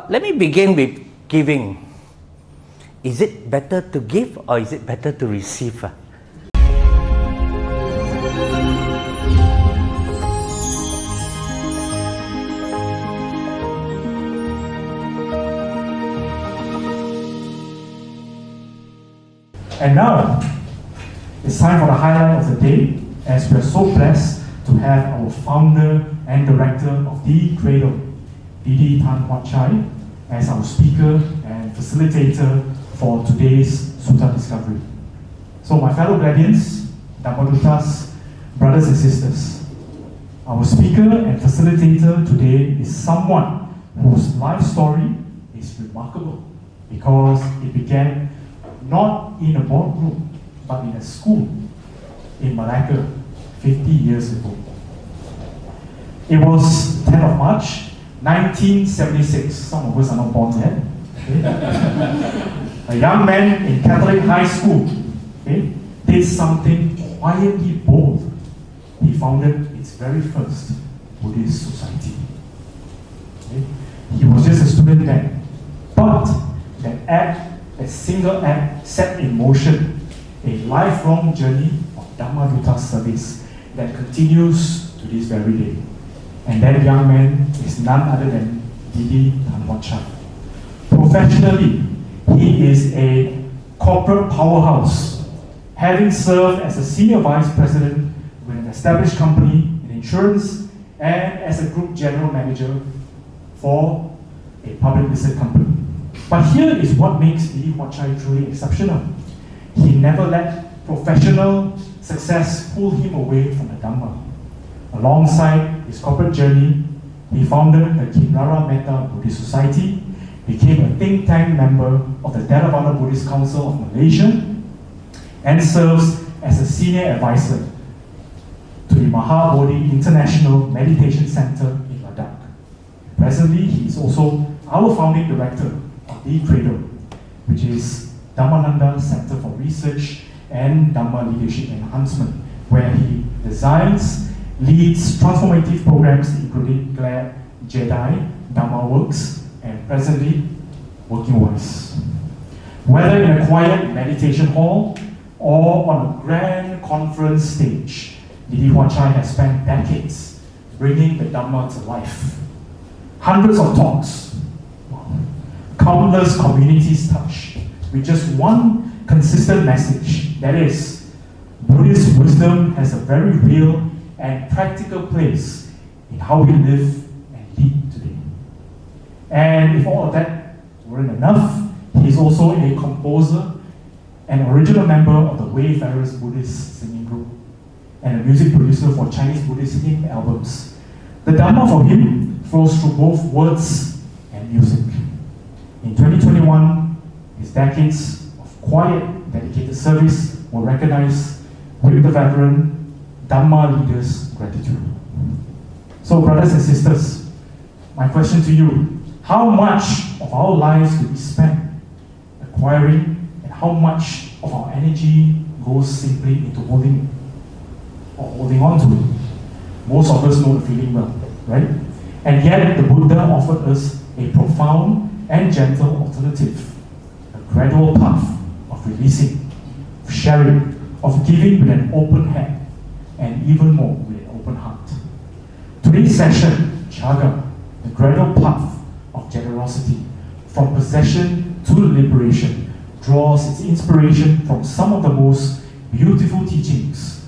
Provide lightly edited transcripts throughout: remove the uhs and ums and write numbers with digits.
Let me begin with giving. Is it better to give or is it better to receive? And now, it's time for the highlight of the day, as we are so blessed to have our founder and director of the Gradual, Huat Chye, as our speaker and facilitator for today's Sutta Discovery. So my fellow Gladians, Dhammadutas, brothers and sisters, our speaker and facilitator today is someone whose life story is remarkable because it began not in a boardroom, but in a school in Malacca 50 years ago. It was 10th of March, 1976. Some of us are not born yet. Okay? A young man in Catholic high school, okay, did something quietly bold. He founded its very first Buddhist society. Okay? He was just a student then. But that single act set in motion a lifelong journey of Dhammadutta service that continues to this very day. And that young man is none other than Huat Chye. Professionally, he is a corporate powerhouse, having served as a senior vice president with an established company in insurance and as a group general manager for a public listed company. But here is what makes Huat Chye truly exceptional. He never let professional success pull him away from the Dhamma. Alongside his corporate journey, he founded the Kinrara Metta Buddhist Society, became a think tank member of the Theravada Buddhist Council of Malaysia, and serves as a senior advisor to the Mahabodhi International Meditation Center in Ladakh. Presently, he is also our founding director of the Gradual, which is Dhammananda Center for Research and Dhamma Leadership Enhancement, where he designs, leads transformative programs including Glad, Jedi, Dhamma Works, and presently Working Wise. Whether in a quiet meditation hall or on a grand conference stage, Huat Chye has spent decades bringing the Dhamma to life. Hundreds of talks, countless communities touched, with just one consistent message, that is, Buddhist wisdom has a very real and practical place in how we live and lead today. And if all of that weren't enough, he is also a composer and original member of the Wayfarers Buddhist singing group and a music producer for Chinese Buddhist hymn albums. The Dhamma for him flows through both words and music. In 2021, his decades of quiet, dedicated service were recognized with the veteran Dhamma Leaders Gratitude. So, brothers and sisters, my question to you, how much of our lives do we spend acquiring, and how much of our energy goes simply into holding on to it? Most of us know the feeling well, right? And yet, the Buddha offered us a profound and gentle alternative, a gradual path of releasing, of sharing, of giving with an open hand, and even more with an open heart. Today's session, Chaga, the gradual path of generosity, from possession to liberation, draws its inspiration from some of the most beautiful teachings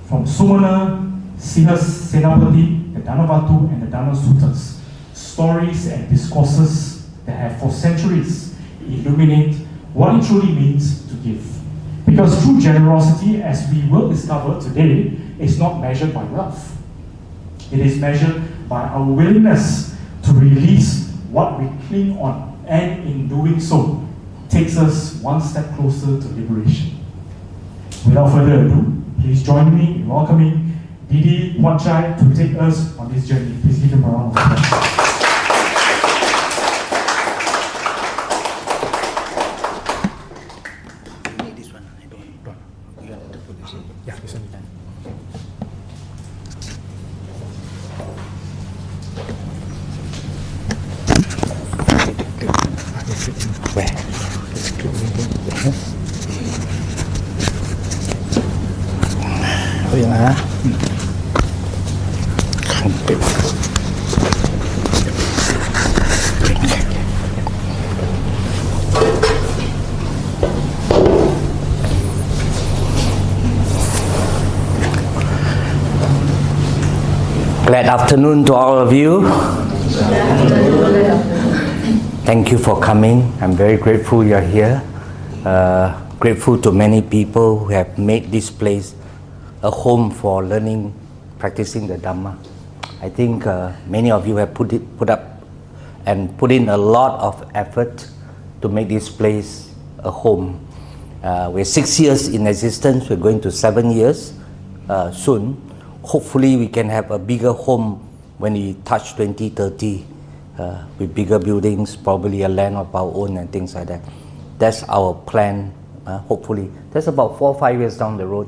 from Sumana, Senapati, the Dhanavatu, and the Dhamma Suttas, stories and discourses that have for centuries illuminate what it truly means to give. Because true generosity, as we will discover today, is not measured by wealth. It is measured by our willingness to release what we cling on, and in doing so, takes us one step closer to liberation. Without further ado, please join me in welcoming Huat Chye to take us on this journey. Please give him a round of applause. Yeah, this one. Glad afternoon to all of you. Thank you for coming. I'm very grateful you're here. Grateful to many people who have made this place a home for learning, practicing the Dhamma. I think many of you have put in a lot of effort to make this place a home. We're 6 years in existence. We're going to 7 years soon. Hopefully we can have a bigger home when we touch 2030 with bigger buildings, probably a land of our own and things like that. That's our plan, hopefully. That's about 4 or 5 years down the road.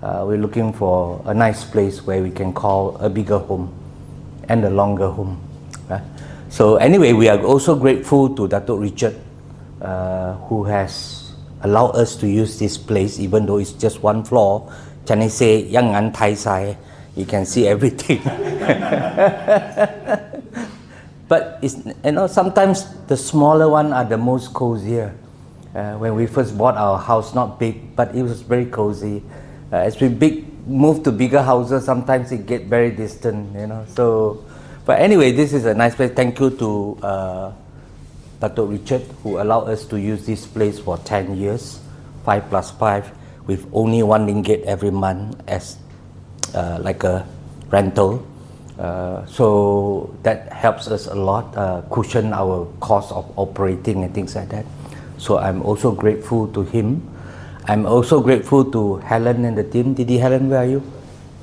We're looking for a nice place where we can call a bigger home and a longer home. So anyway, we are also grateful to Datuk Richard who has allowed us to use this place even though it's just one floor. Chinese say, "Yang An Tai Sai," you can see everything. But it's, sometimes the smaller one are the most cozier. When we first bought our house, not big, but it was very cozy. As we move to bigger houses, sometimes it get very distant, So, but anyway, this is a nice place. Thank you to Datuk Richard who allowed us to use this place for 10 years, 5 plus 5. With only 1 ringgit every month as like a rental. So that helps us a lot, cushion our cost of operating and things like that. So I'm also grateful to him. I'm also grateful to Helen and the team. Didi, Helen, where are you?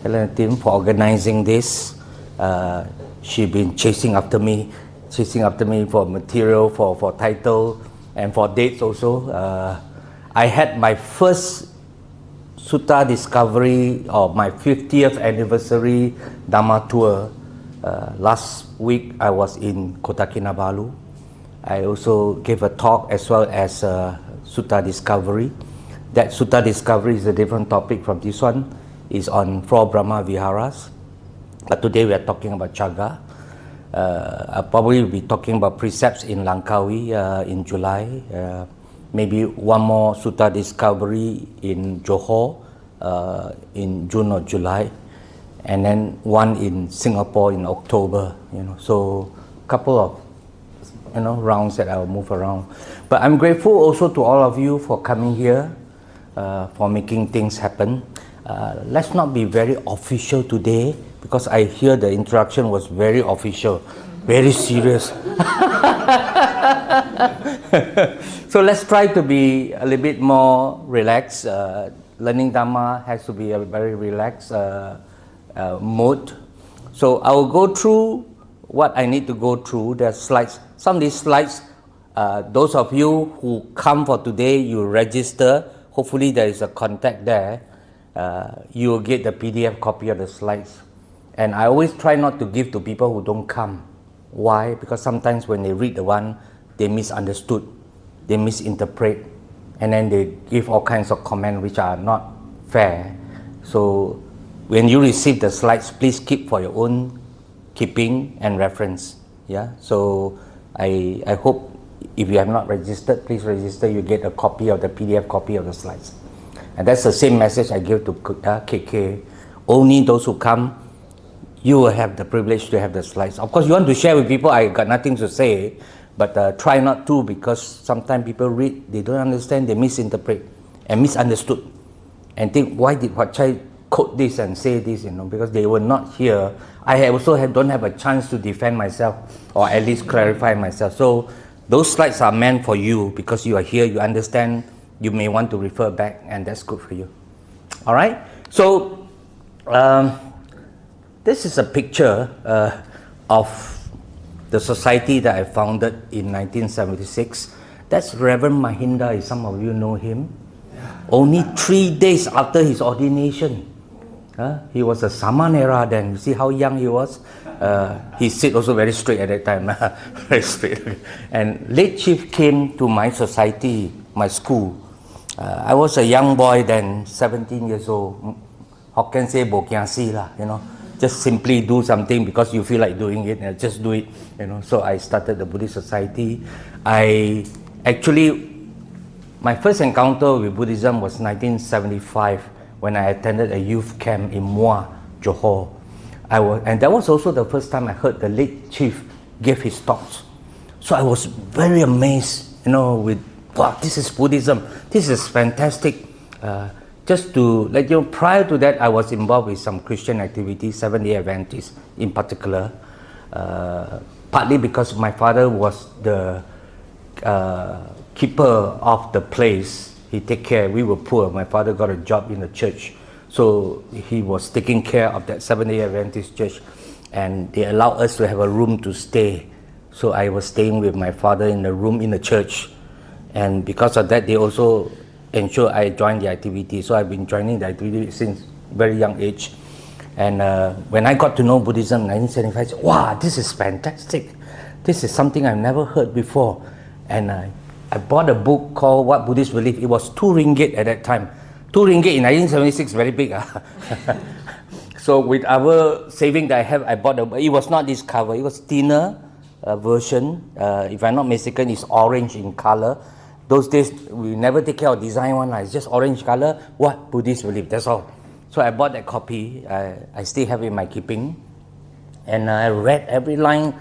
Helen and the team for organizing this. She's been chasing after me for material, for title, and for dates also. I had my first Sutta Discovery or my 50th anniversary Dhamma tour. Last week I was in Kota Kinabalu. I also gave a talk as well as Sutta Discovery. That Sutta Discovery is a different topic from this one. It's on 4 Brahma Viharas. But today we are talking about Chaga. I'll probably be talking about precepts in Langkawi in July. Maybe one more Sutta Discovery in Johor in June or July, and then one in Singapore in October. So couple of rounds that I'll move around. But I'm grateful also to all of you for coming here, for making things happen. Let's not be very official today because I hear the introduction was very official, very serious. So let's try to be a little bit more relaxed. Learning Dhamma has to be a very relaxed mode. So I will go through what I need to go through. There are slides. Some of these slides, those of you who come for today, you register. Hopefully there is a contact there. You will get the PDF copy of the slides. And I always try not to give to people who don't come. Why? Because sometimes when they read the one, they misunderstood. They misinterpret, and then they give all kinds of comments which are not fair. So when you receive the slides, please keep for your own keeping and reference. So I hope if you have not registered, please register. You get a copy of the PDF copy of the slides. And that's the same message I give to KK. Only those who come, you will have the privilege to have the slides. Of course, you want to share with people, I got nothing to say. But try not to, because sometimes people read, they don't understand, they misinterpret and misunderstood and think, why did Huat Chye quote this and say this, because they were not here. I also don't have a chance to defend myself or at least clarify myself. So those slides are meant for you because you are here, you understand, you may want to refer back, and that's good for you. All right? So this is a picture of the society that I founded in 1976. That's Reverend Mahinda, if some of you know him. Only 3 days after his ordination. He was a Samanera then. You see how young he was? He sit also very straight at that time. Very straight. And late chief came to my society, my school. I was a young boy then, 17 years old. Hokkien say bo kiang si lah, you know, just simply do something because you feel like doing it, and just do it, you know. So I started the Buddhist Society. I actually, my first encounter with Buddhism was 1975 when I attended a youth camp in Muar, Johor. And that was also the first time I heard the late chief give his talks. So I was very amazed, you know, with, wow, this is Buddhism, this is fantastic. Just to let you know, prior to that, I was involved with some Christian activities, Seventh-day Adventists in particular, partly because my father was the keeper of the place. He take care. We were poor. My father got a job in the church, so he was taking care of that Seventh-day Adventist church, and they allowed us to have a room to stay. So I was staying with my father in the room in the church, and because of that, they also ensure I joined the activity. So I've been joining the activity since very young age. And when I got to know Buddhism in 1975, I said, wow, this is fantastic. This is something I've never heard before. And I bought a book called What Buddhists Believe. It was 2 ringgit at that time. 2 ringgit in 1976, very big. So with our saving that I have, I bought it was not this cover, it was thinner version. If I'm not mistaken, it's orange in color. Those days, we never take care of design one, it's just orange color, What Buddhists Believe, that's all. So I bought that copy, I still have it in my keeping. And I read every line,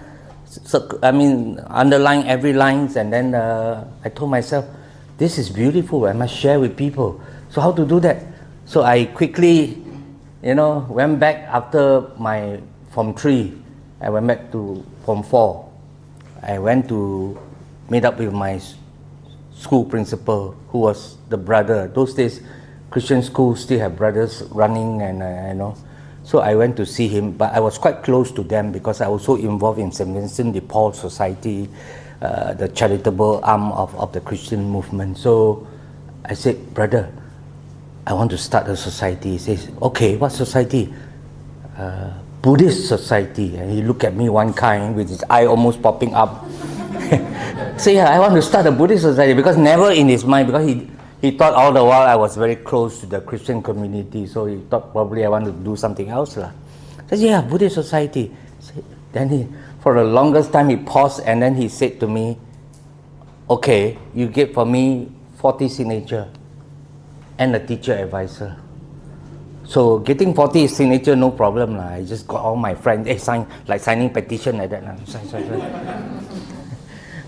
underline every line, and then I told myself, this is beautiful, I must share with people. So how to do that? So I quickly, you know, went back after my Form 3, I went back to Form 4. I went to meet up with my school principal, who was the brother. Those days, Christian schools still have brothers running, and you know. So I went to see him, but I was quite close to them because I was also involved in St. Vincent de Paul Society, the charitable arm of the Christian movement. So I said, brother, I want to start a society. He says, okay, what society? Buddhist society. And he looked at me one kind with his eye almost popping up. So yeah, I want to start a Buddhist society, because never in his mind, because he thought all the while I was very close to the Christian community, so he thought probably I want to do something else. I said, yeah, Buddhist society. Then for the longest time he paused, and then he said to me, okay, you get for me 40 signature and a teacher advisor. So getting 40 signature, no problem. I just got all my friends, sign, like signing petition like that. Sign.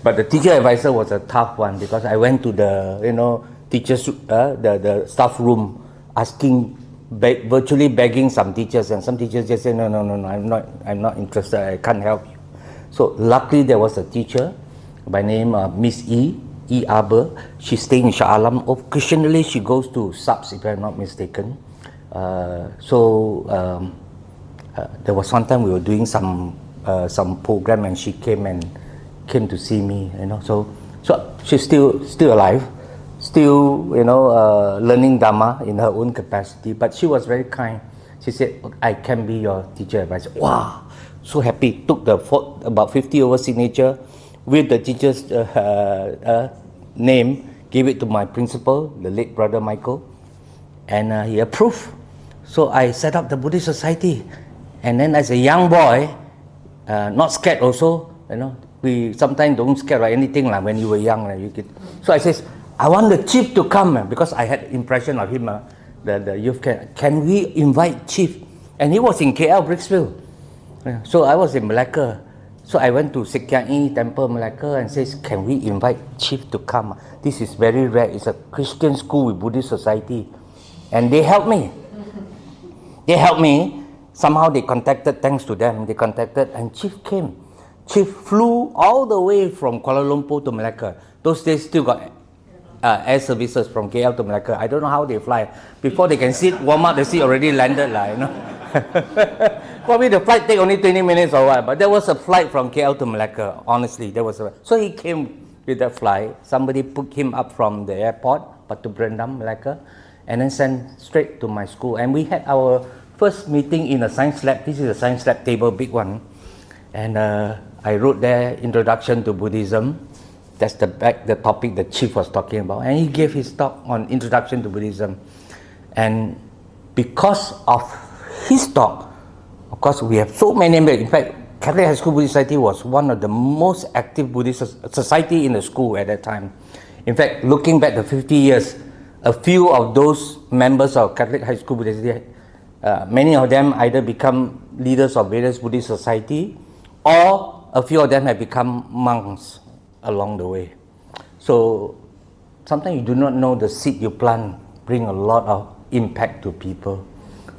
But the teacher advisor was a tough one, because I went to the, you know, teachers, the staff room, asking, virtually begging some teachers, and some teachers just said, no, I'm not interested, I can't help you. So luckily there was a teacher by name Miss E Aber. She's staying in Shah Alam. Occasionally she goes to subs, if I'm not mistaken. There was one time we were doing some program, and she came to see me, you know. So she's still alive, still, you know, learning Dharma in her own capacity. But she was very kind. She said, I can be your teacher advisor. Wow, so happy. Took the about 50 over signature with the teacher's name, gave it to my principal, the late brother Michael, and he approved. So I set up the Buddhist Society, and then as a young boy, not scared also, you know. We sometimes don't scare or anything like when you were young. So I says, I want the chief to come, because I had impression of him, the youth camp. Can we invite chief? And he was in KL, Brixville. So I was in Malacca. So I went to Sekiai Temple, Malacca, and says, can we invite chief to come? This is very rare. It's a Christian school with Buddhist society. And they helped me. Somehow they contacted, thanks to them, they contacted, and chief came. Chief flew all the way from Kuala Lumpur to Malacca. Those days still got air services from KL to Malacca. I don't know how they fly. Before they can sit, warm up, the seat already landed, you know. Probably the flight take only 20 minutes or what, but there was a flight from KL to Malacca, honestly. So he came with that flight. Somebody picked him up from the airport, Batu Berendam, Malacca, and then sent straight to my school. And we had our first meeting in a science lab. This is a science lab table, big one. And I wrote there, Introduction to Buddhism. That's the topic the chief was talking about. And he gave his talk on Introduction to Buddhism. And because of his talk. Of course, we have so many. In fact, Catholic High School Buddhist Society was one of the most active Buddhist society in the school at that time. In fact, looking back the 50 years, a few of those members of Catholic High School Buddhist Society, many of them either become leaders of various Buddhist society, or a few of them have become monks along the way. So sometimes you do not know the seed you plant bring a lot of impact to people.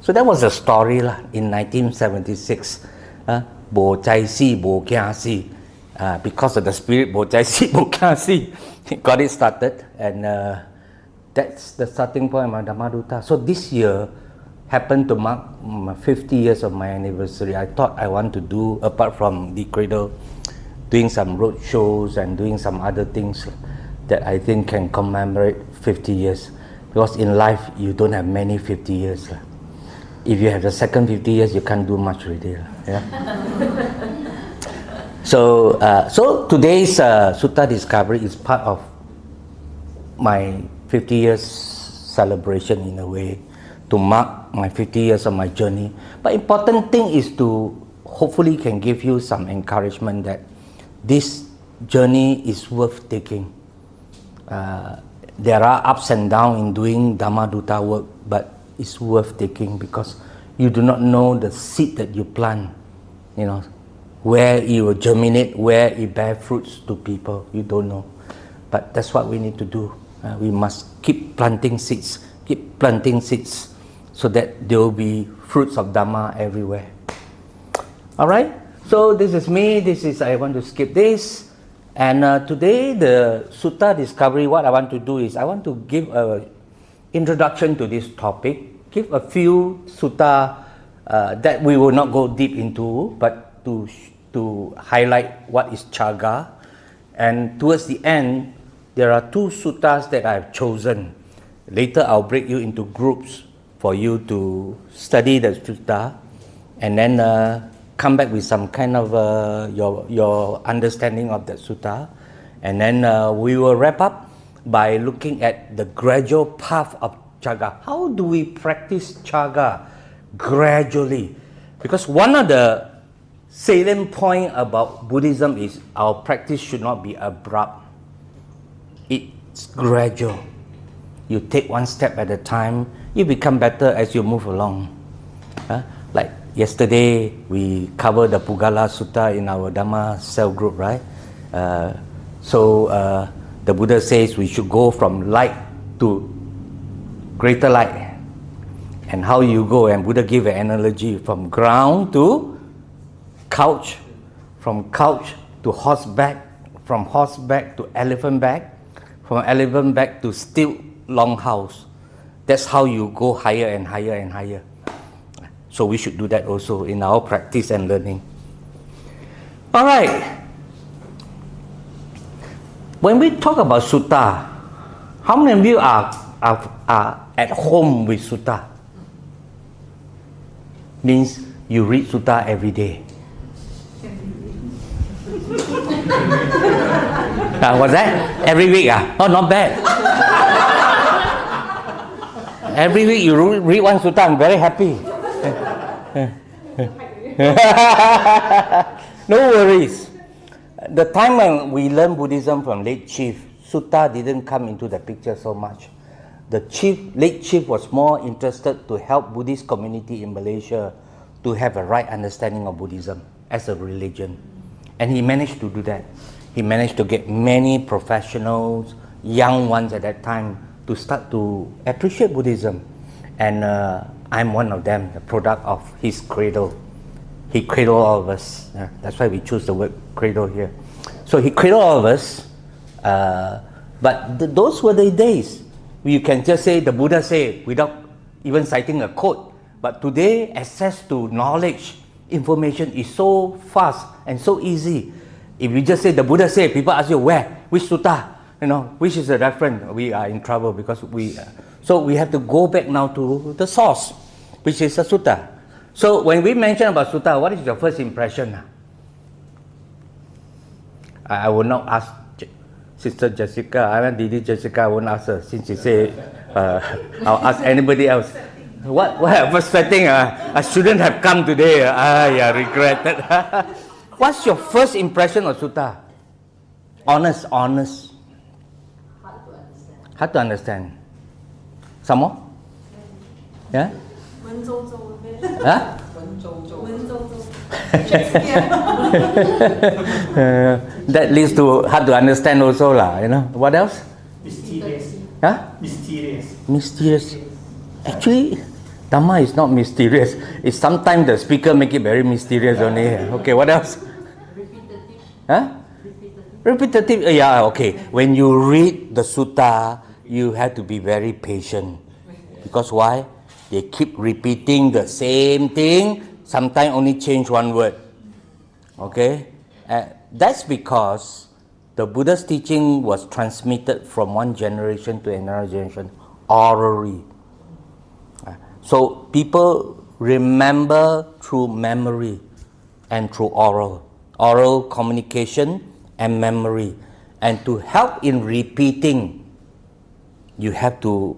So that was the story in 1976. Bo Chai Si, Bo Kia Si. Because of the spirit, Bo Chai Si, Bo Kia Si, got it started. And that's the starting point of my Dhammaduta. So this year happened to mark 50 years of my anniversary. I thought I want to do, apart from the Gradual, doing some road shows and doing some other things that I think can commemorate 50 years. Because in life, you don't have many 50 years. If you have the second 50 years, you can't do much already. Yeah? So today's Sutta Discovery is part of my 50 years celebration in a way, to mark my 50 years of my journey. But important thing is to hopefully can give you some encouragement that this journey is worth taking. There are ups and downs in doing Dhammaduta work, but it's worth taking because you do not know the seed that you plant, where it will germinate, where it bear fruits to people. You don't know. But that's what we need to do. We must keep planting seeds, so that there will be fruits of Dhamma everywhere. Alright, so this is me, I want to skip this. And today the Sutta Discovery, what I want to do is I want to give an introduction to this topic, give a few sutta that we will not go deep into, but to highlight what is Chaga. And towards the end, there are two suttas that I have chosen. Later I'll break you into groups for you to study the sutta, and then come back with some kind of your understanding of that sutta, and then we will wrap up by looking at the gradual path of Chaga. How do we practice Chaga gradually? Because one of the salient point about Buddhism is our practice should not be abrupt. It's gradual. You take one step at a time. You become better as you move along. Like yesterday, we covered the Pugala Sutta in our Dhamma cell group, right? So the Buddha says we should go from light to greater light. And how you go, and Buddha gave an analogy from ground to couch, from couch to horseback, from horseback to elephant back, from elephant back to still longhouse. That's how you go higher and higher and higher. So we should do that also in our practice and learning. Alright. When we talk about sutta, how many of you are at home with sutta? Means you read sutta every day. What's that? Every week? Oh, not bad. Every week you read one sutta, I'm very happy. No worries. The time when we learned Buddhism from late chief, sutta didn't come into the picture so much. The late chief was more interested to help Buddhist community in Malaysia to have a right understanding of Buddhism as a religion. And he managed to do that. He managed to get many professionals, young ones at that time, to start to appreciate Buddhism. And I'm one of them, the product of his cradle. He cradled all of us. That's why we choose the word cradle here. So he cradled all of us. But those were the days. You can just say, the Buddha said, without even citing a quote. But today, access to knowledge, information is so fast and so easy. If you just say, the Buddha said, people ask you, where? Which sutta? Which is the reference? We are in trouble because so we have to go back now to the source, which is the sutta. So when we mention about sutta, what is your first impression? I will not ask Sister Jessica, Didi Jessica, I won't ask her since she said, I'll ask anybody else. What I was sweating. I shouldn't have come today. Yeah, regretted. What's your first impression of sutta? Honest. Hard to understand. Some more? Yeah? Huh? That leads to hard to understand also lah, you know. What else? Mysterious. Huh? Mysterious. Actually, Dhamma is not mysterious. It's sometimes the speaker make it very mysterious only. Okay, what else? Repetitive. Huh? Repetitive. Yeah, okay. When you read the sutta, you have to be very patient. Because why? They keep repeating the same thing, sometimes only change one word. Okay? That's because the Buddha's teaching was transmitted from one generation to another generation orally. So people remember through memory and through oral communication and memory. And to help in repeating, you have to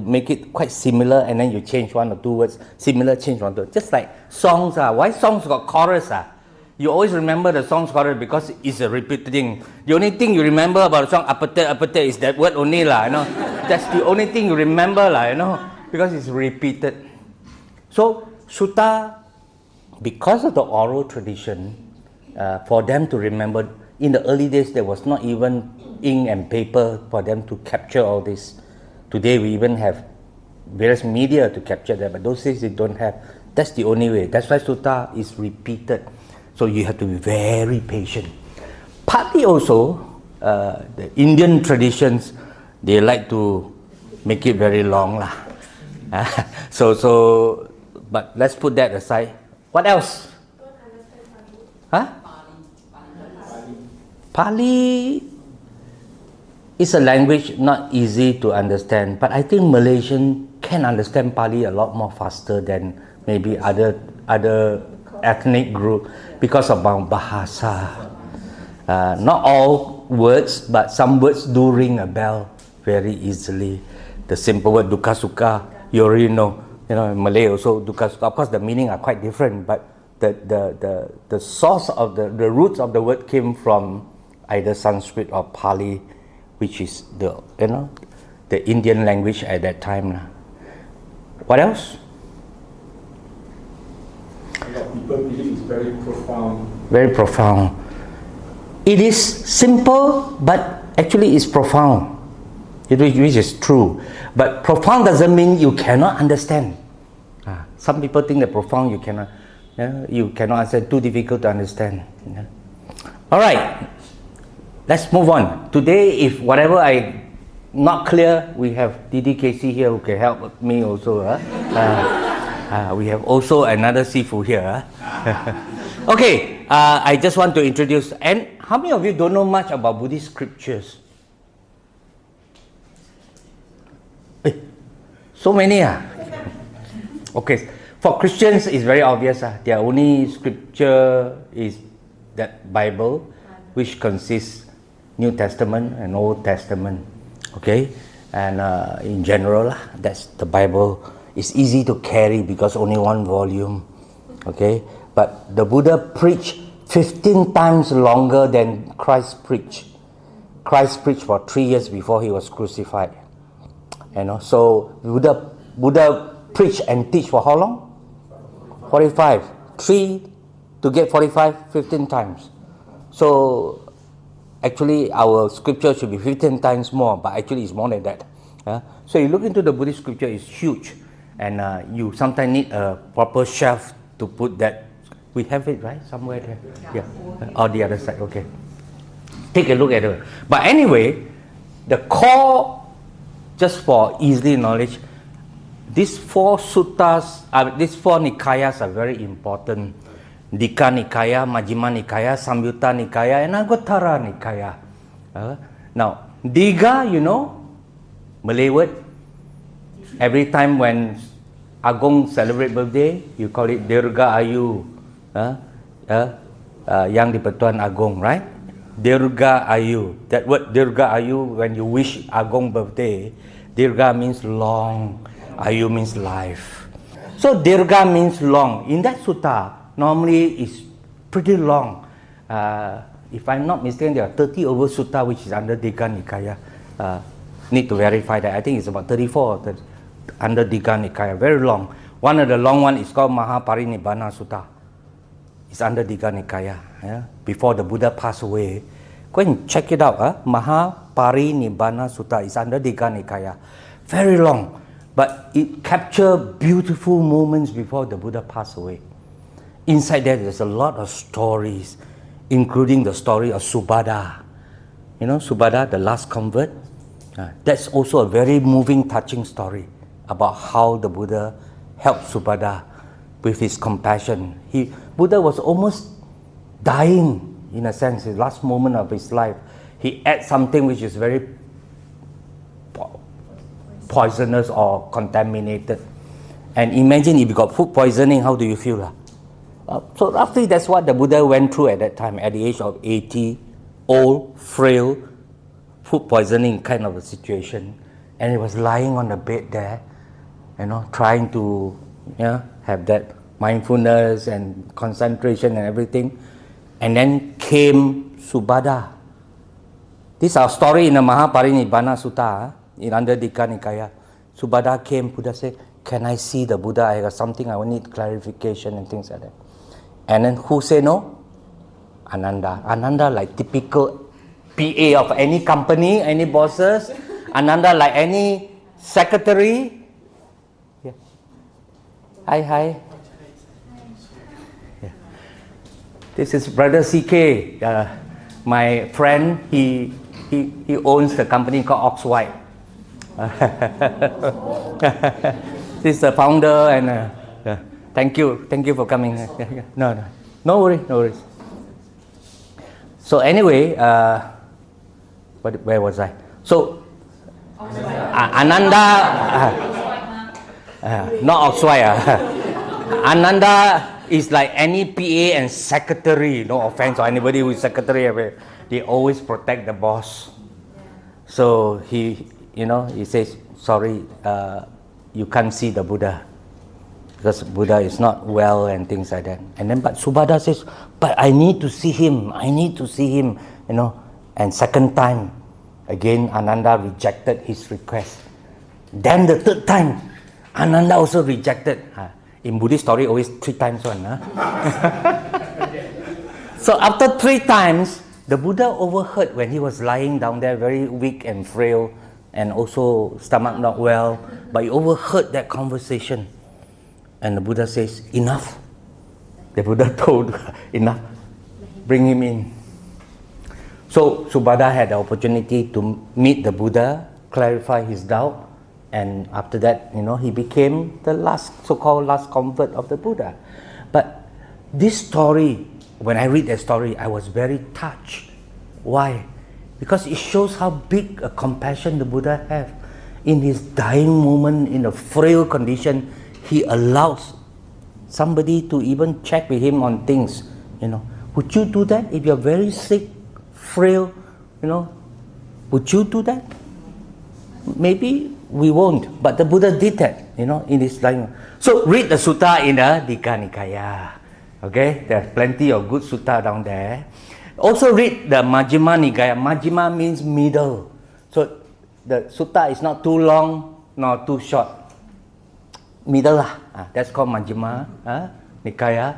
make it quite similar, and then you change one or two words. Similar, change one or two. Just like songs. Why songs got chorus? You always remember the song's chorus because it's a repeating. The only thing you remember about the song, apate, is that word only, you know. That's the only thing you remember, you know, because it's repeated. So, sutta, because of the oral tradition, for them to remember, in the early days, there was not even ink and paper for them to capture all this. Today we even have various media to capture that, but those days they don't have. That's the only way. That's why sutta is repeated. So you have to be very patient. Partly also, the Indian traditions, they like to make it very long. But let's put that aside. What else? Huh? Pali is a language not easy to understand, but I think Malaysian can understand Pali a lot more faster than maybe other ethnic group because of our bahasa. Not all words, but some words do ring a bell very easily. The simple word dukkha sukha, you already know. You know, in Malay also dukkha sukha. Of course, the meaning are quite different, but the source of the roots of the word came from either Sanskrit or Pali, which is the Indian language at that time. What else? A lot of people believe it's very profound. Very profound. It is simple, but actually it's profound, which is true. But profound doesn't mean you cannot understand. Some people think that profound you cannot understand, too difficult to understand. All right. Let's move on. Today, if whatever I not clear, we have DDKC here who can help me also. We have also another Sifu here. Okay, I just want to introduce. And how many of you don't know much about Buddhist scriptures? So many. Okay, for Christians, it's very obvious. Their only scripture is that Bible, which consists New Testament and Old Testament, okay, and in general, that's the Bible. It's easy to carry because only one volume, okay. But the Buddha preached 15 times longer than Christ preached. Christ preached for 3 years before he was crucified. So Buddha preached and teach for how long? 45. 3 to get 45, 15 times. So actually, our scripture should be 15 times more, but actually it's more than that. So you look into the Buddhist scripture, it's huge. And you sometimes need a proper shelf to put that. We have it, right? Somewhere there. Yeah. On the other side, okay. Take a look at it. But anyway, the core, just for easy knowledge, these 4 suttas, these 4 nikayas are very important. Dika Nikaya, Majjhima Nikaya, Samyutta Nikaya, and Anguttara Nikaya. Now, Diga, Malay word. Every time when Agong celebrate birthday, you call it Dirga Ayu. Yang di-Pertuan Agong, right? Dirga Ayu. That word Dirga Ayu, when you wish Agong birthday, Dirga means long. Ayu means life. So Dirgha means long. In that sutta, normally it's pretty long. If I'm not mistaken, there are 30 over sutta which is under Digha Nikaya. Need to verify that. I think it's about 34 under Digha Nikaya. Very long. One of the long one is called Mahaparinibbana Sutta. It's under Digha Nikaya. Yeah? Before the Buddha passed away. Go and check it out. Mahaparinibbana Sutta is under Digha Nikaya. Very long. But it captures beautiful moments before the Buddha passed away. Inside there, there's a lot of stories, including the story of Subhadha. You know, Subhadha, the last convert. That's also a very moving, touching story about how the Buddha helped Subhadha with his compassion. Buddha was almost dying, in a sense, his last moment of his life. He ate something which is very poisonous or contaminated. And imagine if you got food poisoning, how do you feel? So roughly that's what the Buddha went through at that time, at the age of 80, old, frail, food poisoning kind of a situation. And he was lying on the bed there, you know, trying to have that mindfulness and concentration and everything. And then came Subhadha. This is our story in the Mahaparinibbana Sutta, in under Digha Nikaya. Subhadha came, Buddha said, can I see the Buddha? I got something, I need clarification and things like that. And then who said no? Ananda. Ananda like typical PA of any company, any bosses. Ananda like any secretary. Yeah. Hi. Yeah. This is Brother CK, my friend. He owns the company called Oxwhite. This is the founder, and thank you for coming. No worries. So anyway, where was I? So Ananda, not Oxwhite. Ananda is like any PA and secretary. No offense to anybody who is secretary. They always protect the boss. So he says, sorry, you can't see the Buddha because Buddha is not well and things like that. And then, but Subhadha says, but I need to see him. You know. And second time, again, Ananda rejected his request. Then the third time, Ananda also rejected. In Buddhist story, always 3 times one. So after 3 times, the Buddha overheard when he was lying down there, very weak and frail, and also stomach not well, but he overheard that conversation. And the Buddha says, enough. The Buddha told, enough, bring him in. So Subhadha had the opportunity to meet the Buddha, clarify his doubt, and after that, he became the so-called last convert of the Buddha. But this story, when I read that story, I was very touched. Why? Because it shows how big a compassion the Buddha had. In his dying moment, in a frail condition, he allows somebody to even check with him on things. Would you do that if you're very sick, frail? Would you do that? Maybe we won't, but the Buddha did that. In his dying. So read the sutta in the Digha Nikaya. Okay, there's plenty of good sutta down there. Also read the Majjhima Nikaya. Majjhima means middle. So the sutta is not too long nor too short. Middle lah. That's called Majjhima Nikaya.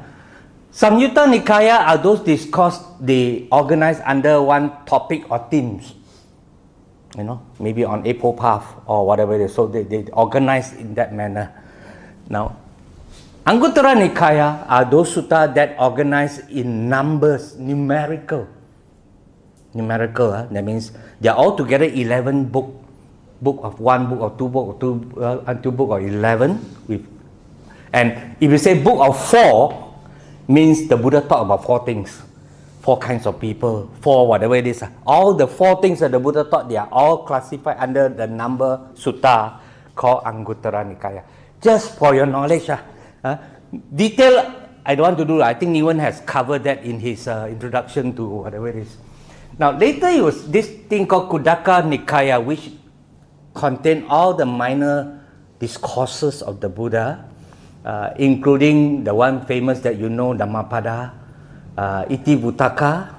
Samyutta Nikaya are those discourse they organize under one topic or themes. Maybe on April Path or whatever it is. So they organize in that manner. Now, Anguttara Nikaya are those sutta that organize in numbers, numerical. That means they are all together 11 book of 1 book or 2 book or 2 until book of 11. And if you say book of 4, means the Buddha taught about 4 things. 4 kinds of people, 4 whatever it is. All the 4 things that the Buddha taught, they are all classified under the number sutta called Anguttara Nikaya. Just for your knowledge. Detail, I don't want to do. I think Niwan has covered that in his introduction to whatever it is. Now later it was this thing called Khuddaka Nikaya, which contained all the minor discourses of the Buddha, including the one famous that you know, Dhammapada, Iti Vuttaka.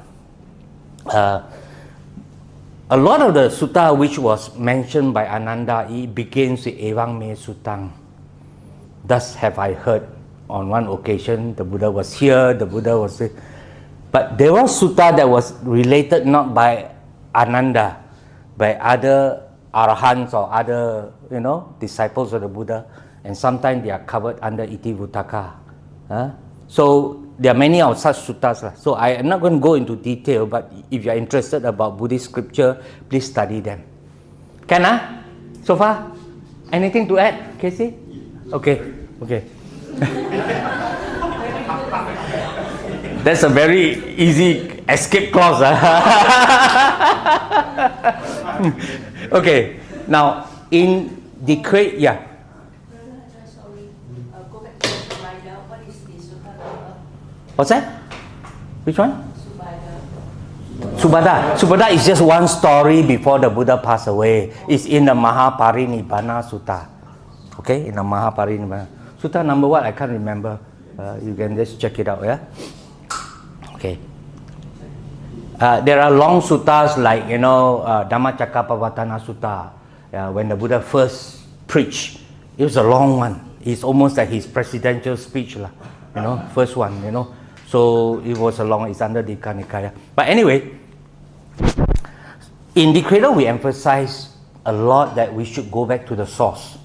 A lot of the sutta which was mentioned by Ananda, it begins with Evang Me Sutang. Thus have I heard. On one occasion, the Buddha was here, the Buddha was here. But there was sutta that was related not by Ananda, by other arahants or other, disciples of the Buddha, and sometimes they are covered under Iti Vuttaka. So there are many of such suttas. So I am not going to go into detail, but if you are interested about Buddhist scripture, please study them. Can so far? Anything to add, Casey? Okay. That's a very easy escape clause. Okay, now in the Sorry, go back to Subhada. What is the sutta number? What's that? Which one? Subhada. Subhada is just one story before the Buddha passed away. It's in the Mahaparinibbana Sutta. Okay, in the Mahaparinibbana. Sutta number what? I can't remember. You can just check it out, yeah? Okay. There are long suttas like, Dhammacakkappavattana Sutta. When the Buddha first preached, it was a long one. It's almost like his presidential speech, first one, So it was a long, it's under Dikha Nikaya. But anyway, in the Gradual we emphasize a lot that we should go back to the source.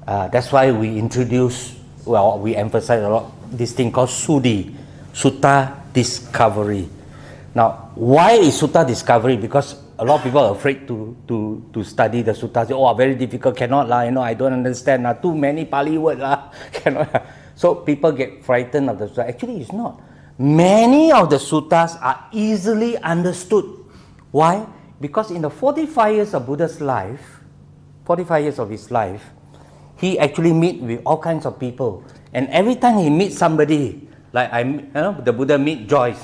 That's why we emphasize a lot this thing called Sudi, Sutta Discovery. Now, why is Sutta Discovery? Because a lot of people are afraid to study the suttas. Oh, very difficult, cannot lah, I don't understand, too many Pali words lah, cannot. So people get frightened of the sutta. Actually, it's not. Many of the suttas are easily understood. Why? Because in the 45 years of Buddha's life, 45 years of his life, he actually meet with all kinds of people. And every time he meets somebody, like the Buddha meet Joyce,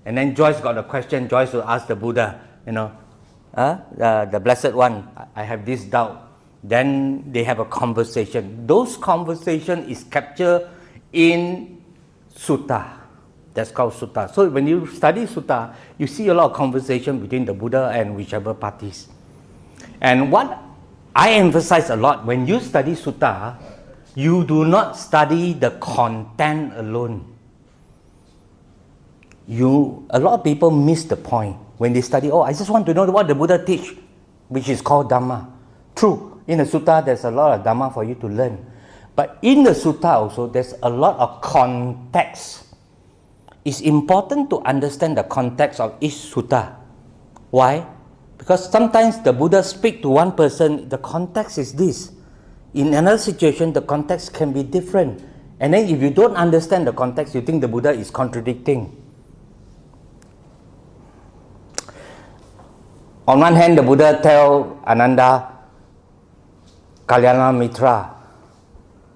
and then Joyce got a question, Joyce will ask the Buddha, the Blessed One, I have this doubt. Then they have a conversation. Those conversation is captured in sutta. That's called sutta. So when you study sutta, you see a lot of conversation between the Buddha and whichever parties. And what I emphasize a lot, when you study sutta, you do not study the content alone. A lot of people miss the point when they study, I just want to know what the Buddha teach, which is called Dhamma. True, in the sutta there's a lot of Dhamma for you to learn. But in the sutta also, there's a lot of context. It's important to understand the context of each sutta. Why? Because sometimes the Buddha speak to one person, the context is this. In another situation, the context can be different. And then if you don't understand the context, you think the Buddha is contradicting. On one hand, the Buddha tell Ananda, Kalyana Mitra,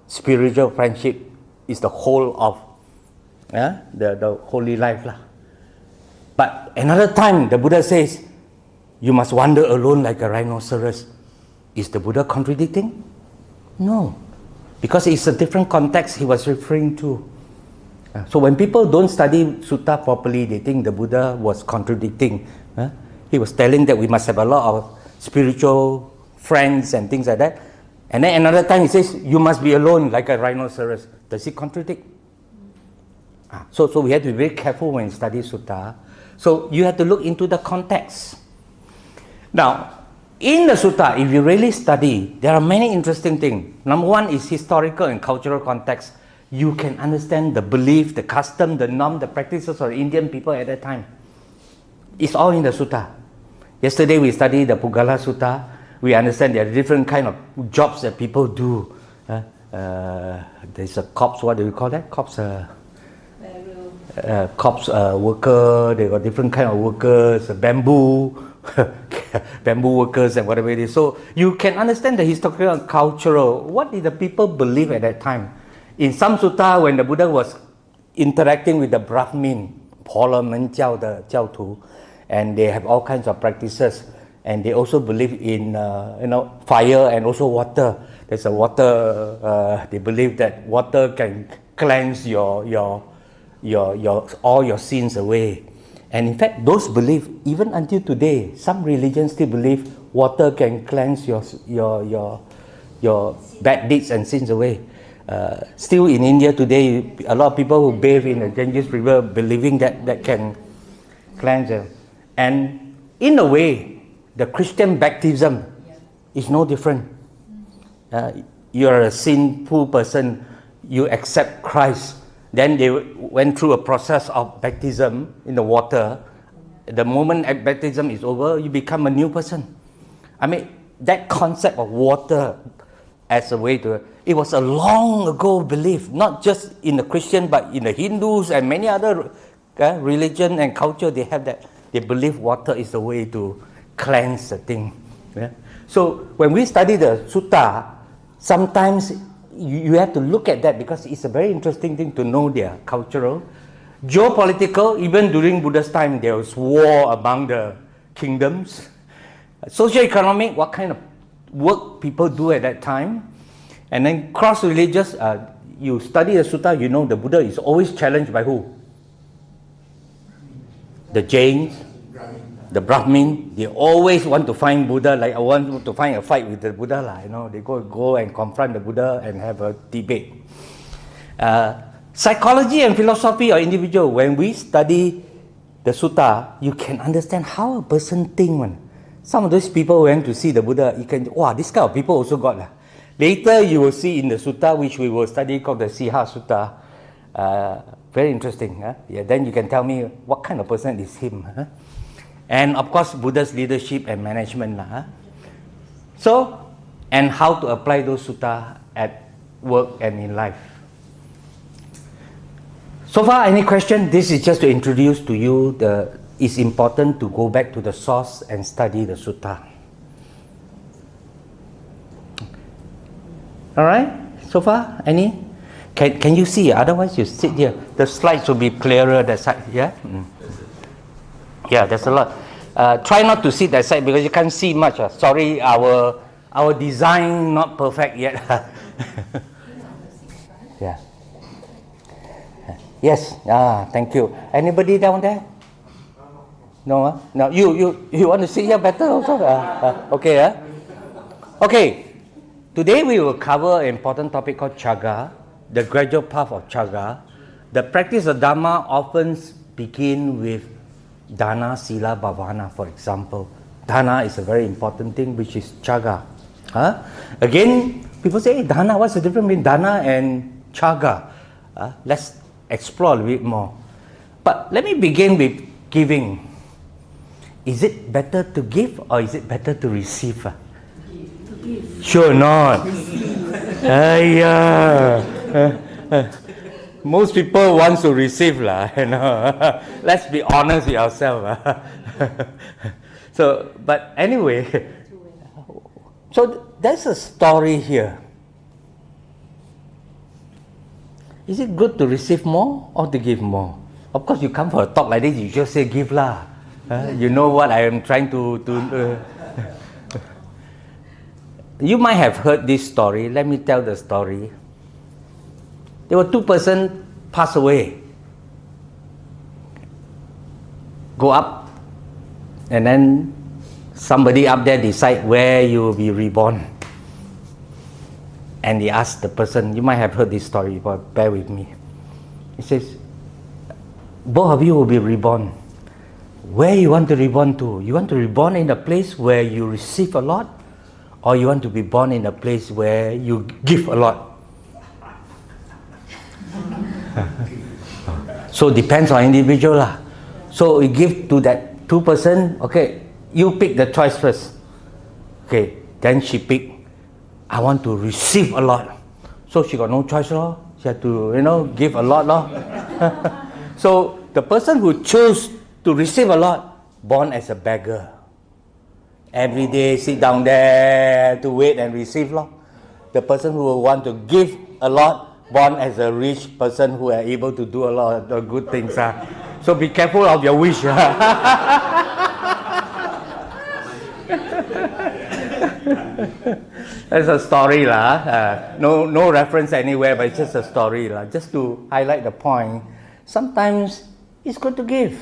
spiritual friendship is the whole of the holy life. But another time, the Buddha says, you must wander alone like a rhinoceros. Is the Buddha contradicting? No, because it's a different context he was referring to. So when people don't study sutta properly, they think the Buddha was contradicting. He was telling that we must have a lot of spiritual friends and things like that. And then another time he says, you must be alone like a rhinoceros. Does he contradict? So we have to be very careful when we study sutta. So you have to look into the context. Now, in the sutta, if you really study, there are many interesting things. Number one is historical and cultural context. You can understand the belief, the custom, the norm, the practices of the Indian people at that time. It's all in the sutta. Yesterday we studied the Pugala Sutta. We understand there are different kind of jobs that people do. There's a corpse, what do you call that? Corpse worker, they got different kind of workers, bamboo workers and whatever it is. So you can understand the historical and cultural. What did the people believe at that time? In some sutta, when the Buddha was interacting with the Brahmin, 婆罗门教的教徒, and they have all kinds of practices, and they also believe in fire and also water. there's a water. They believe that water can cleanse your all your sins away. And in fact, those beliefs, even until today, some religions still believe water can cleanse your bad deeds and sins away. Still in India today, a lot of people who bathe in the Ganges River believing that can cleanse them. And in a way, the Christian baptism is no different. You're a sinful person, you accept Christ. Then they went through a process of baptism in the water. The moment baptism is over, you become a new person. I mean, that concept of water as a way to, it was a long ago belief, not just in the Christian, but in the Hindus and many other religion and culture, they have that. They believe water is the way to cleanse the thing. Yeah? So when we study the sutta, sometimes you have to look at that because it's a very interesting thing to know their cultural. Geopolitical, even during Buddha's time, there was war among the kingdoms. Socio-economic, what kind of work people do at that time. And then cross-religious, you study the sutta, you know the Buddha is always challenged by who? The Jains, the Brahmin. They always want to find Buddha, like I want to find a fight with the Buddha. You know, they go and confront the Buddha and have a debate. Psychology and philosophy are individual. When we study the sutta, you can understand how a person thinks. Some of those people went to see the Buddha, you can, wow, this kind of people also got. Later you will see in the sutta, which we will study, called the Siha Sutta. Very interesting. Yeah, then you can tell me what kind of person is him. And of course, Buddha's leadership and management. So, and how to apply those sutta at work and in life. So far, any question? This is just to introduce to you it's important to go back to the source and study the sutta. All right? So far, any? Can you see? Otherwise, you sit here. The slides will be clearer that side. Yeah? Yeah, there's a lot. Try not to sit that side because you can't see much. Sorry, our design not perfect yet. Yeah. Yes. Thank you. Anybody down there? No. No. You want to sit here better also? Okay. Okay. Today we will cover an important topic called Chagga, the gradual path of Chagga. The practice of Dharma often begin with Dana, Sila, Bhavana, for example. Dana is a very important thing, which is Chagga. Again, people say, hey, Dana, what's the difference between Dana and Chagga? Let's explore a little bit more. But let me begin with giving. Is it better to give or is it better to receive? Sure not. Most people want to receive, you know. Let's be honest with ourselves. So, but anyway, so there's a story here. Is it good to receive more or to give more? Of course, you come for a talk like this, you just say give lah. You know what I am trying to You might have heard this story. Let me tell the story. There were two persons pass away. Go up, and then somebody up there decide where you will be reborn. And he asked the person, you might have heard this story, but bear with me. He says, both of you will be reborn. Where you want to reborn to? You want to reborn in a place where you receive a lot? Or you want to be born in a place where you give a lot? So depends on individual lah. So we give to that two person. Okay, you pick the choice first. Okay, then she pick, I want to receive a lot. So she got no choice lor. She had to, give a lot lor. So the person who chose to receive a lot, born as a beggar. Every day sit down there to wait and receive lor. The person who will want to give a lot, born as a rich person who are able to do a lot of good things. So be careful of your wish. That's a story lah. No reference anywhere, but it's just a story lah. Just to highlight the point. Sometimes it's good to give.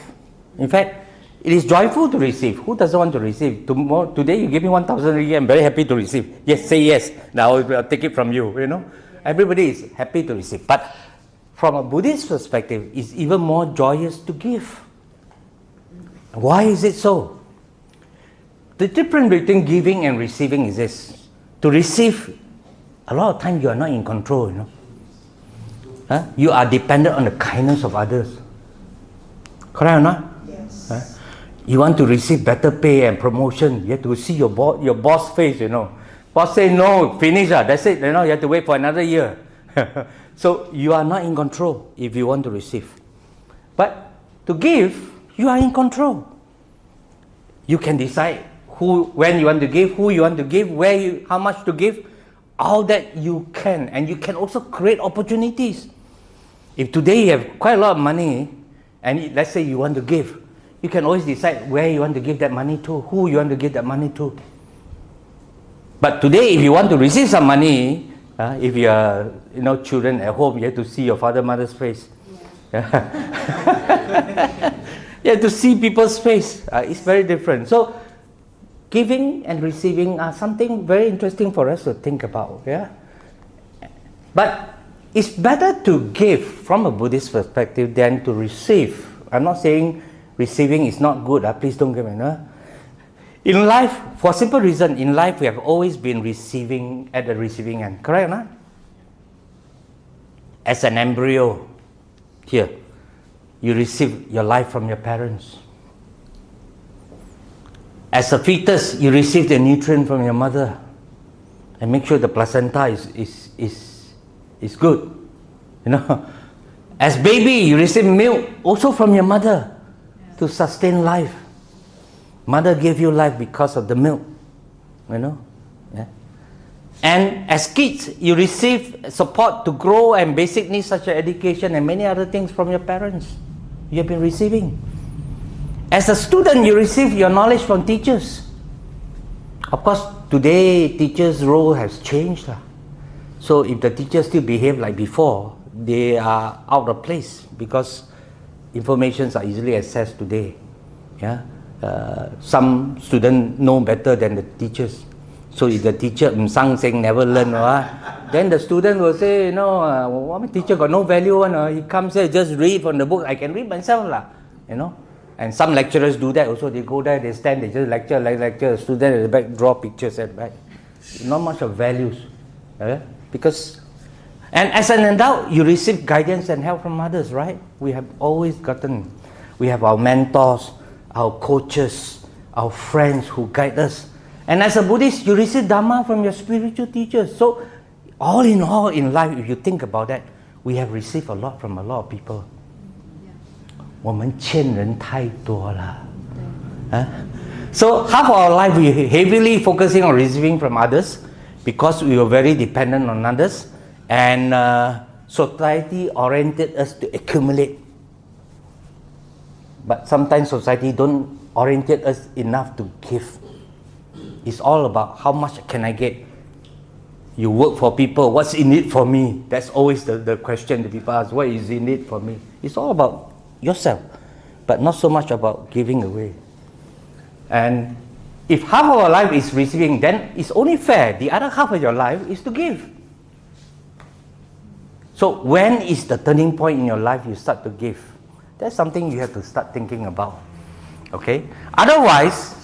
In fact, it is joyful to receive. Who doesn't want to receive? Today you give me 1,000 ringgit, I'm very happy to receive. Yes, say yes. Now I'll take it from you. You know, everybody is happy to receive. But from a Buddhist perspective, it's even more joyous to give. Why is it so? The difference between giving and receiving is this. To receive, a lot of times you are not in control, you know. You are dependent on the kindness of others. Correct or not? Yes. You want to receive better pay and promotion, you have to see your boss face, you know. Boss say no, finish, that's it, you know, you have to wait for another year. So you are not in control if you want to receive. But to give, you are in control. You can decide when you want to give, who you want to give, how much to give, all that you can. And you can also create opportunities. If today you have quite a lot of money, and let's say you want to give, you can always decide where you want to give that money to, who you want to give that money to. But today, if you want to receive some money, if you are, children at home, you have to see your father, mother's face. Yeah. You have to see people's face. It's very different. So, giving and receiving are something very interesting for us to think about. Yeah. But it's better to give from a Buddhist perspective than to receive. I'm not saying receiving is not good. Please don't get me wrong. In life, for a simple reason, in life we have always been receiving at the receiving end. Correct or not? As an embryo, here, you receive your life from your parents. As a fetus, you receive the nutrient from your mother, and make sure the placenta is good. As baby, you receive milk also from your mother to sustain life. Mother gave you life because of the milk, Yeah. And as kids, you receive support to grow and basic needs such as education and many other things from your parents. You have been receiving. As a student, you receive your knowledge from teachers. Of course, today, teachers' role has changed. So if the teachers still behave like before, they are out of place because informations are easily accessed today. Yeah. Some students know better than the teachers. So if the teacher saying never learn, then the student will say, my teacher got no value. He comes here, just read from the book. I can read myself. And some lecturers do that also. They go there, they stand, they just lecture. The student at the back draw pictures at the back. Not much of values. Because, and as an adult, you receive guidance and help from others, right? We have always we have our mentors, our coaches, our friends who guide us. And as a Buddhist, you receive Dharma from your spiritual teachers. So, all in life, if you think about that, we have received a lot from a lot of people. 我们欠人太多了. So, half of our life we heavily focusing on receiving from others because we were very dependent on others, and society oriented us to accumulate. But sometimes society don't orientate us enough to give. It's all about how much can I get. You work for people, what's in it for me? That's always the question that people ask, what is in it for me? It's all about yourself, but not so much about giving away. And if half of our life is receiving, then it's only fair. The other half of your life is to give. So when is the turning point in your life you start to give? That's something you have to start thinking about. Okay? Otherwise,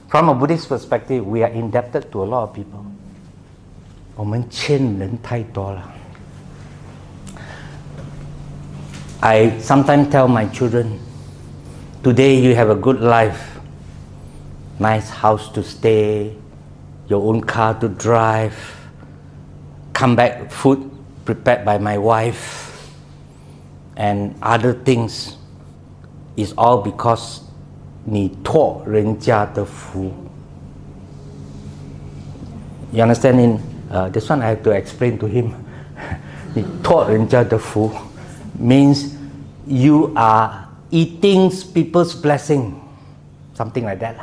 from a Buddhist perspective, we are indebted to a lot of people. 我们欠人太多了. I sometimes tell my children, today you have a good life, nice house to stay, your own car to drive, come back food prepared by my wife, and other things, is all because 你托人家的福. You understand? This one I have to explain to him. 你托人家的福 means you are eating people's blessing, something like that.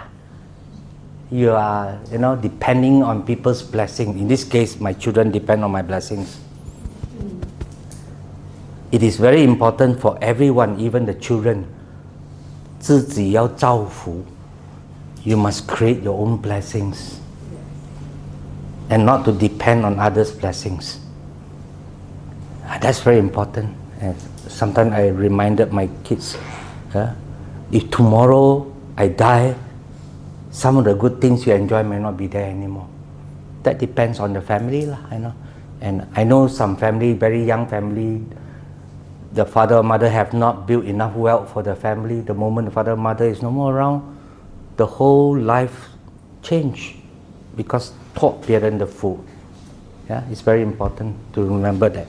you are, depending on people's blessing. In this case, my children depend on my blessings. It is very important for everyone, even the children. 自己要造福. You must create your own blessings and not to depend on others' blessings. That's very important. And sometimes I reminded my kids, if tomorrow I die, some of the good things you enjoy may not be there anymore. That depends on the family, And I know some family, very young family, the father or mother have not built enough wealth for the family. The moment the father or mother is no more around, the whole life change because 托别人的福. Yeah, it's very important to remember that.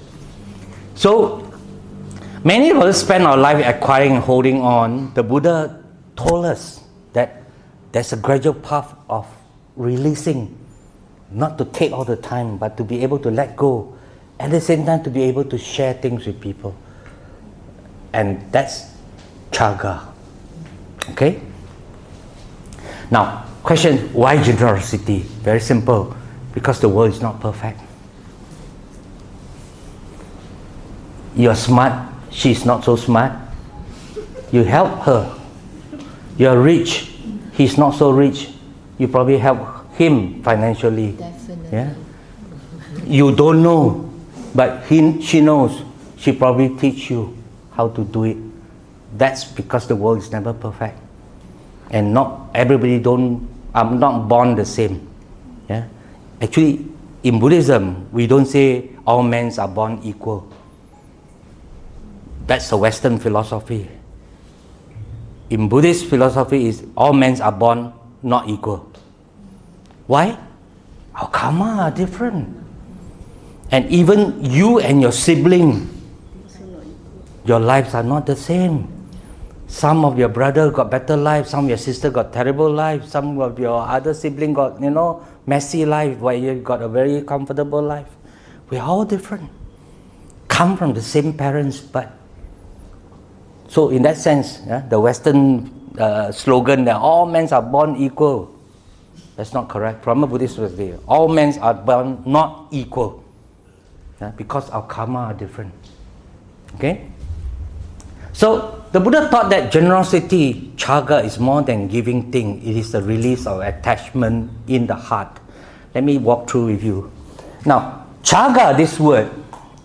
So, many of us spend our life acquiring and holding on. The Buddha told us that there's a gradual path of releasing, not to take all the time, but to be able to let go. At the same time, to be able to share things with people. And that's chaga. Okay? Now, question, why generosity? Very simple. Because the world is not perfect. You're smart, she's not so smart. You help her. You're rich, he's not so rich. You probably help him financially. Definitely. Yeah? You don't know, but she knows. She probably teach you how to do it. That's because the world is never perfect. And not everybody are not born the same. Yeah? Actually, in Buddhism, we don't say all men are born equal. That's a Western philosophy. In Buddhist philosophy, is all men are born not equal. Why? Our karma are different. And even you and your sibling, your lives are not the same. Some of your brother got better life, some of your sister got terrible life, some of your other sibling got, messy life, while you got a very comfortable life. We're all different. Come from the same parents, but so in that sense, the Western slogan that all men are born equal, that's not correct. From a Buddhist perspective, all men are born not equal, because our karma are different. Okay? So the Buddha taught that generosity, chaga, is more than giving thing. It is the release of attachment in the heart. Let me walk through with you. Now, chaga, this word,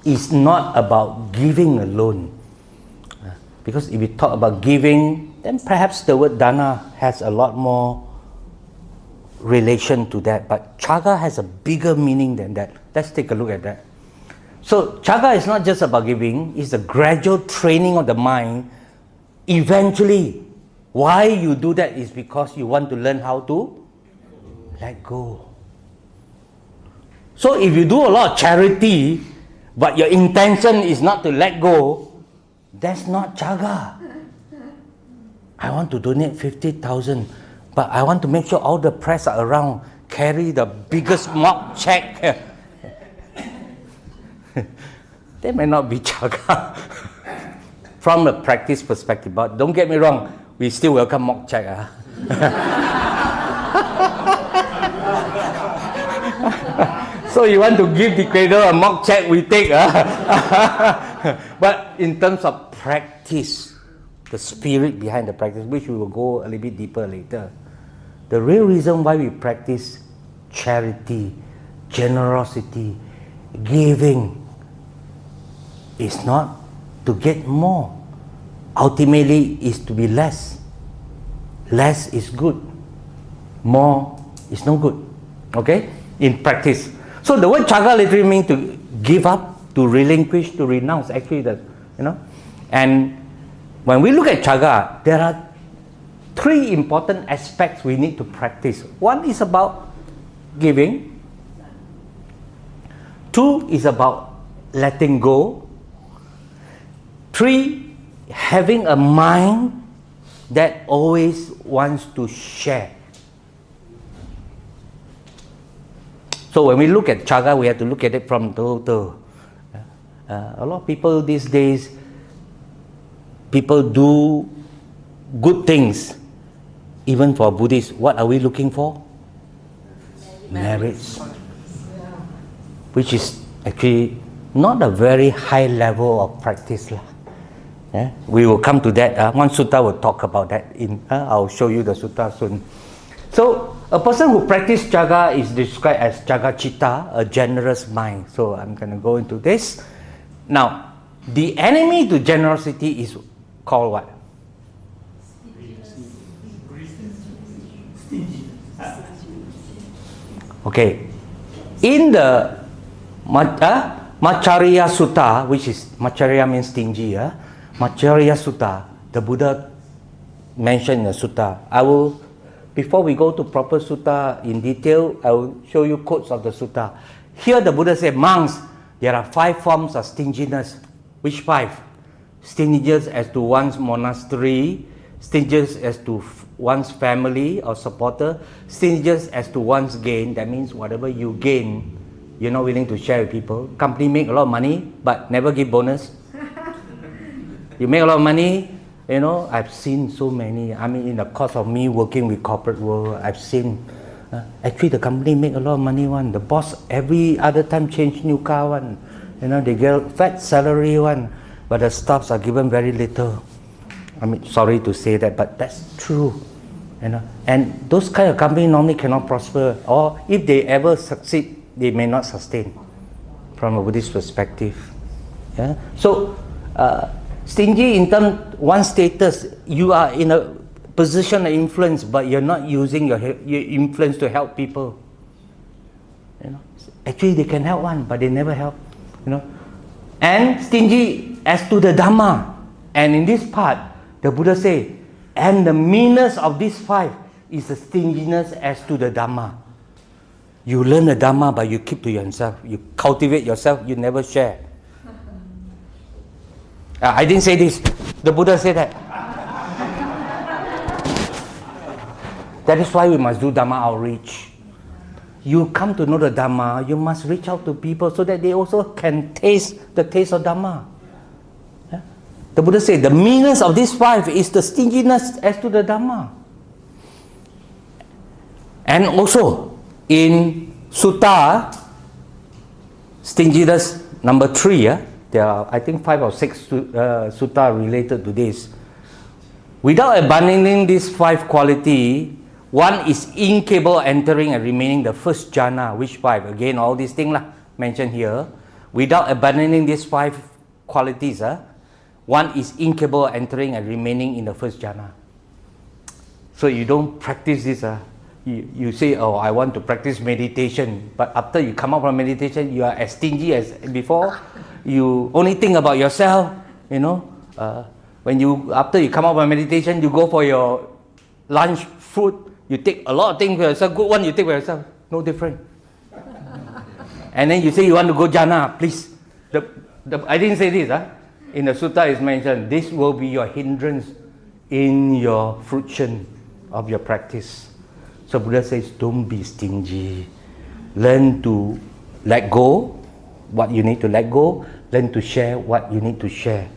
is not about giving alone. Because if we talk about giving, then perhaps the word dana has a lot more relation to that. But chaga has a bigger meaning than that. Let's take a look at that. So chaga is not just about giving, it's a gradual training of the mind. Eventually, why you do that is because you want to learn how to let go. So if you do a lot of charity, but your intention is not to let go, that's not chaga. I want to donate 50,000, but I want to make sure all the press are around, carry the biggest mock check. That may not be chaga from a practice perspective, but don't get me wrong, we still welcome mock check. So you want to give the cradle a mock check, we take. But in terms of practice, the spirit behind the practice, which we will go a little bit deeper later, the real reason why we practice charity, generosity, giving, is not to get more. Ultimately, is to be less. Less is good. More is no good. Okay? In practice. So the word chaga literally means to give up, to relinquish, to renounce. Actually, And when we look at chaga, there are three important aspects we need to practice. One is about giving. Two is about letting go. Three, having a mind that always wants to share. So when we look at chaga, we have to look at it from total. A lot of people these days, people do good things, even for Buddhists. What are we looking for? merits, which is actually not a very high level of practice. Yeah? We will come to that. One sutta will talk about that. I'll show you the sutta soon. So, a person who practices jaga is described as jaga citta, a generous mind. So, I'm going to go into this. Now, the enemy to generosity is called what? Okay. In the Macharya Sutta, which is Macharya means stingy, Macharya Sutta, the Buddha mentioned in the sutta. Before we go to proper sutta in detail, I will show you quotes of the sutta. Here the Buddha said, monks, there are 5 forms of stinginess. Which 5? Stinginess as to one's monastery, stinginess as to one's family or supporter, stinginess as to one's gain. That means whatever you gain, you're not willing to share with people. Company make a lot of money, but never give bonus. You make a lot of money, you know, I've seen so many. I mean, in the course of me working with corporate world, I've seen, actually the company make a lot of money one. The boss every other time change new car one. You know, they get fat salary one, but the staffs are given very little. I mean, sorry to say that, but that's true. You know, and those kind of companies normally cannot prosper, or if they ever succeed, they may not sustain from a Buddhist perspective. Yeah? So, stingy in terms one status, you are in a position of influence, but you're not using your influence to help people. You know, actually they can help one, but they never help. You know, and stingy as to the Dhamma. And in this part, the Buddha say, and the meanness of these 5 is the stinginess as to the Dhamma. You learn the Dhamma, but you keep to yourself. You cultivate yourself, you never share. I didn't say this. The Buddha said that. That is why we must do Dhamma outreach. You come to know the Dhamma, you must reach out to people so that they also can taste the taste of Dhamma. Yeah? The Buddha said the meanness of these 5 is the stinginess as to the Dhamma. And also in Sutta, stinginess number 3, there are I think 5 or 6 sutta related to this. Without abandoning these 5 qualities, one is incapable of entering and remaining the first jhana. Which 5? Again, all these things mentioned here. Without abandoning these 5 qualities, one is incapable of entering and remaining in the first jhana. So you don't practice this. You say, oh, I want to practice meditation. But after you come out from meditation, you are as stingy as before. You only think about yourself. You know, after you come out from meditation, you go for your lunch, food. You take a lot of things for yourself. Good one you take for yourself. No different. And then you say you want to go jhana, please. I didn't say this. In the sutta is mentioned, this will be your hindrance in your fruition of your practice. So Buddha says, don't be stingy. Learn to let go what you need to let go. Learn to share what you need to share.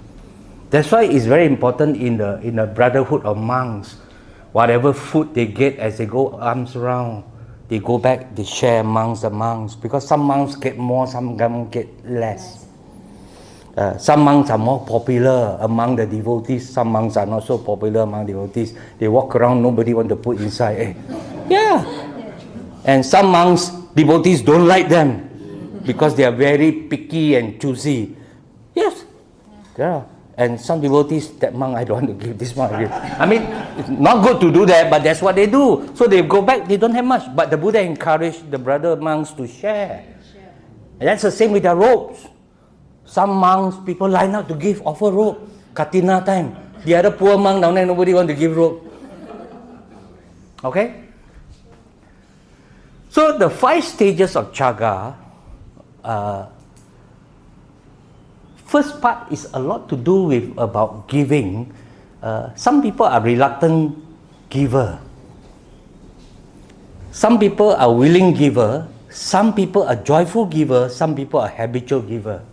That's why it's very important in the brotherhood of monks. Whatever food they get as they go arms around, they go back, they share amongst the monks. Because some monks get more, some monks get less. Some monks are more popular among the devotees, some monks are not so popular among devotees. They walk around, nobody want to put inside. Yeah. And some monks, devotees don't like them because they are very picky and choosy. Yes. Yeah. And some devotees, that monk I don't want to give, this monk I give. I mean, it's not good to do that, but that's what they do. So they go back, they don't have much. But the Buddha encouraged the brother monks to share. And that's the same with the robes. Some monks, people line up to offer robe. Katina time. The other poor monk down there, nobody want to give robe. Okay? So the 5 stages of Chaga, first part is a lot to do with about giving. Some people are reluctant giver. Some people are willing giver. Some people are joyful giver. Some people are habitual giver.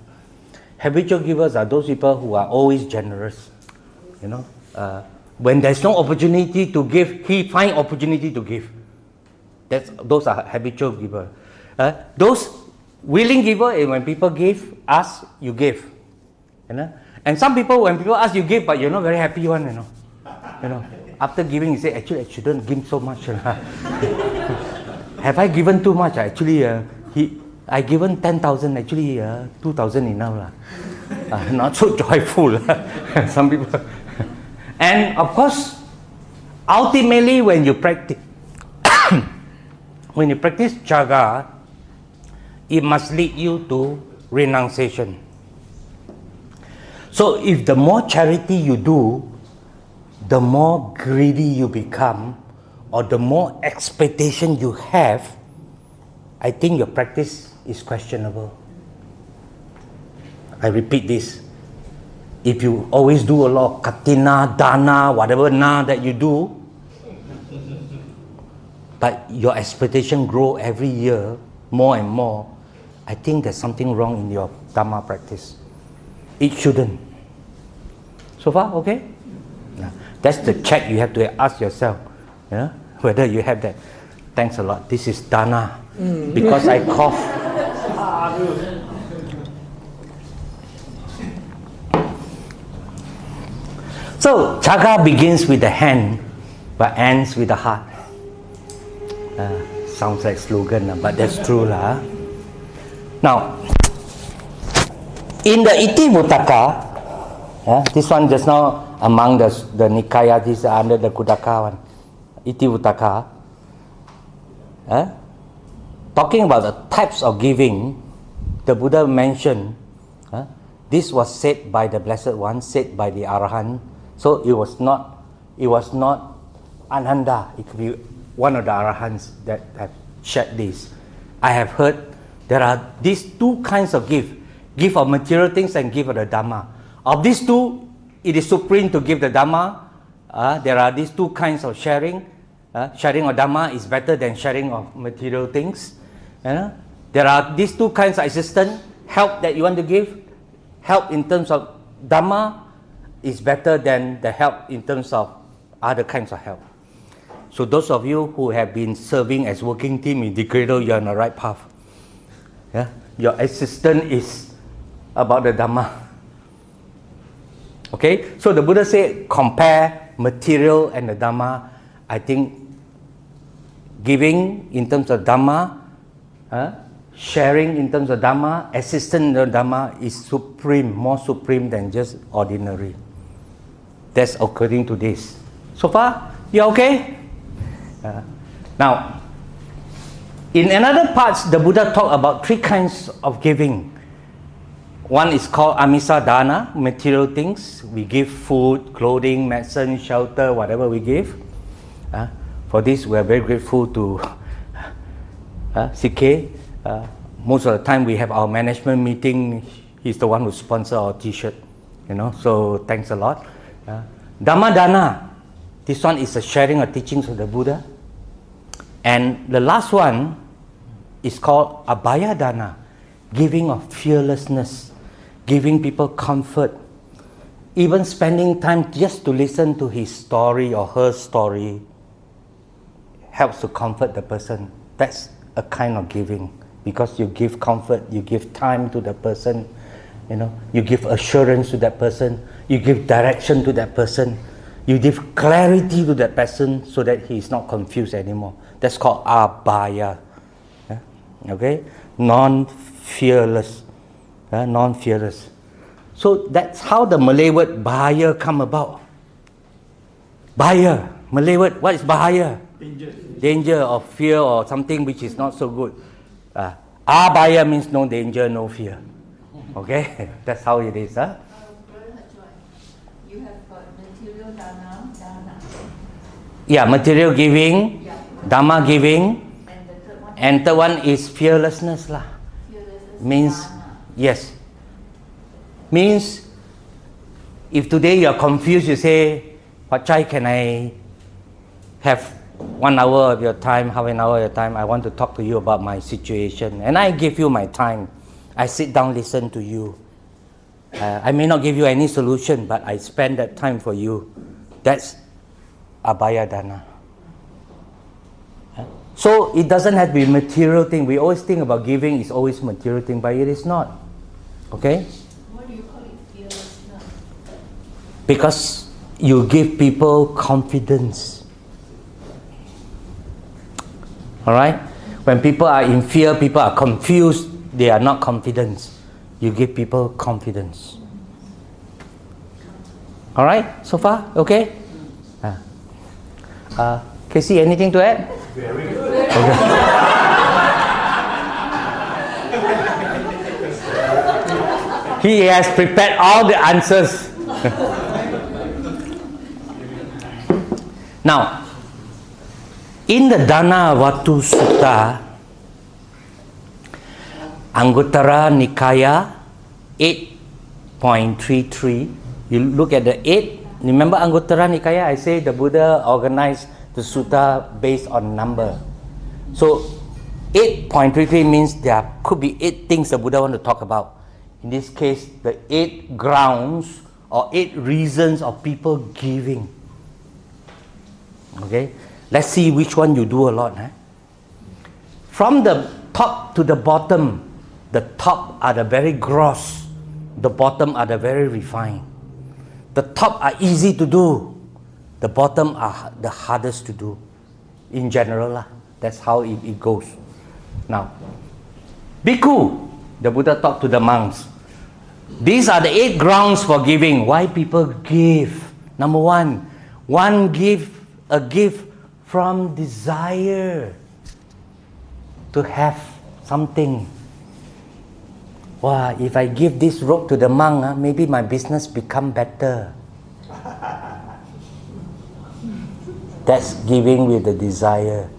Habitual givers are those people who are always generous. You know, when there's no opportunity to give, he finds opportunity to give. Those are habitual giver. Those willing giver is when people give, ask, you give. You know? And some people, when people ask you give, but you're not very happy one, you know. After giving, you say, actually, I shouldn't give so much. Have I given too much? Actually, I given 10,000, actually 2,000 enough. Not so joyful. Some people. And of course, ultimately, when you practice Jaga, it must lead you to renunciation. So if the more charity you do, the more greedy you become, or the more expectation you have, I think your practice is questionable. I repeat this. If you always do a lot of katina, dana, whatever na that you do, but your expectation grow every year more and more, I think there's something wrong in your Dhamma practice. It shouldn't. So far, okay? Yeah. That's the check you have to ask yourself, whether you have that. Thanks a lot. This is dana. Because I cough. So, Jaga begins with the hand, but ends with the heart. Sounds like slogan, but that's true. Now, in the Iti Vuttaka, this one just now among the Nikaya, this is under the Kudaka one, Iti Vuttaka, talking about the types of giving, the Buddha mentioned, this was said by the Blessed One, said by the Arahant. So it was not Ananda. It could be one of the Arahants that have shared this. I have heard there are these two kinds of give of material things and give of the Dhamma. Of these two, it is supreme to give the Dhamma. There are these two kinds of sharing. Sharing of Dhamma is better than sharing of material things. There are these two kinds of assistance. Help that you want to give, help in terms of Dhamma, is better than the help in terms of other kinds of help. So those of you who have been serving as working team in the Gradual, you are on the right path. Your assistance is about the Dhamma. Okay, so the Buddha said compare material and the Dhamma. I think giving in terms of Dhamma, sharing in terms of Dhamma, assistance in the Dhamma is supreme, more supreme than just ordinary. That's according to this. So far, you okay? Now, in another parts, the Buddha talked about three kinds of giving. One is called amisa dana, material things. We give food, clothing, medicine, shelter, whatever we give. For this, we are very grateful to CK. Most of the time, we have our management meeting. He's the one who sponsors our T-shirt. So thanks a lot. Dhamma dana. This one is a sharing of teachings of the Buddha. And the last one is called abhaya dana, giving of fearlessness, giving people comfort, even spending time just to listen to his story or her story helps to comfort the person. That's a kind of giving, because you give comfort, you give time to the person, you give assurance to that person, you give direction to that person, you give clarity to that person so that he is not confused anymore. That's called abhaya. Okay, non-fearless, non-fearless. So that's how the Malay word bahaya come about. Bahaya, Malay word. What is bahaya? Danger. Danger or fear or something which is not so good. Abhaya means no danger, no fear. Okay, that's how it is. Brother Huat Chye, you have got material dana. Yeah, material giving, Yeah. Dhamma giving, And the third one? and third one is fearlessness lah. Fearlessness Means, dana. yes. Means, if today you are confused, you say, Huat Chye, can I have 1 hour of your time, half an hour of your time? I want to talk to you about my situation. And I give you my time. I sit down, listen to you. I may not give you any solution, but I spend that time for you. That's abhaya dana. So it doesn't have to be material thing. We always think about giving is always material thing, but it is not. Okay? What do you call it? Fearless love. Because you give people confidence. Alright? When people are in fear, people are confused, they are not confident. You give people confidence. Alright? So far? Okay? Casey, anything to add? Very good. Okay. He has prepared all the answers. Now, in the Dana Vatu Sutta, Anguttara Nikaya 8.33, you look at the 8. Remember Anguttara Nikaya? I say the Buddha organized the sutta based on number. So 8.33 means there could be 8 things the Buddha want to talk about. In this case, the 8 grounds or 8 reasons of people giving. Okay, let's see which one you do a lot. From the top to the bottom, the top are the very gross, the bottom are the very refined. The top are easy to do, the bottom are the hardest to do. In general, that's how it goes. Now, Bhikkhu, the Buddha talked to the monks. These are the 8 grounds for giving. Why people give? Number one give a gift from desire to have something. Wow, if I give this rope to the monk, maybe my business become better. That's giving with the desire.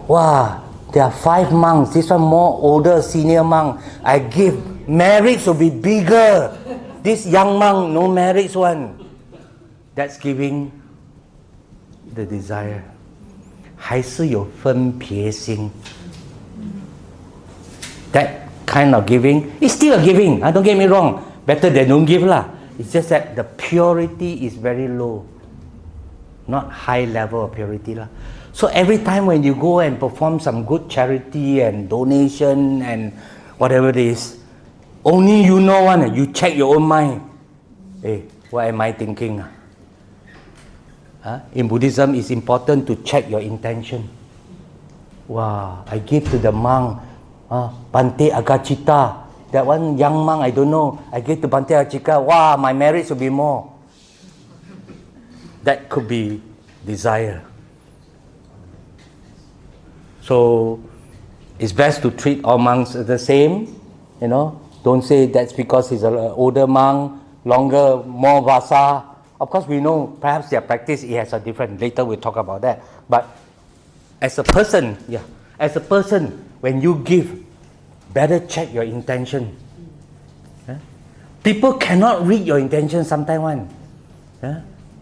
Wow, there are 5 monks. This one more older, senior monk. I give. Marriage will be bigger. This young monk, no marriage one. That's giving the desire. 还是有分别心. That kind of giving is still a giving. Don't get me wrong. Better than don't give lah. It's just that the purity is very low. Not high level of purity lah. So every time when you go and perform some good charity and donation and whatever it is, only you know one. You check your own mind. Hey, what am I thinking? In Buddhism, it's important to check your intention. Wow, I give to the monk, Bhante Agachita. That one young monk, I don't know. I give to Bhante Agachita. Wow, my marriage will be more. That could be desire. So, it's best to treat all monks the same. You know, don't say that's because he's an older monk, longer, more vasa. Of course, we know perhaps their practice it has a different. Later we'll talk about that. But as a person, when you give, better check your intention. People cannot read your intention sometimes.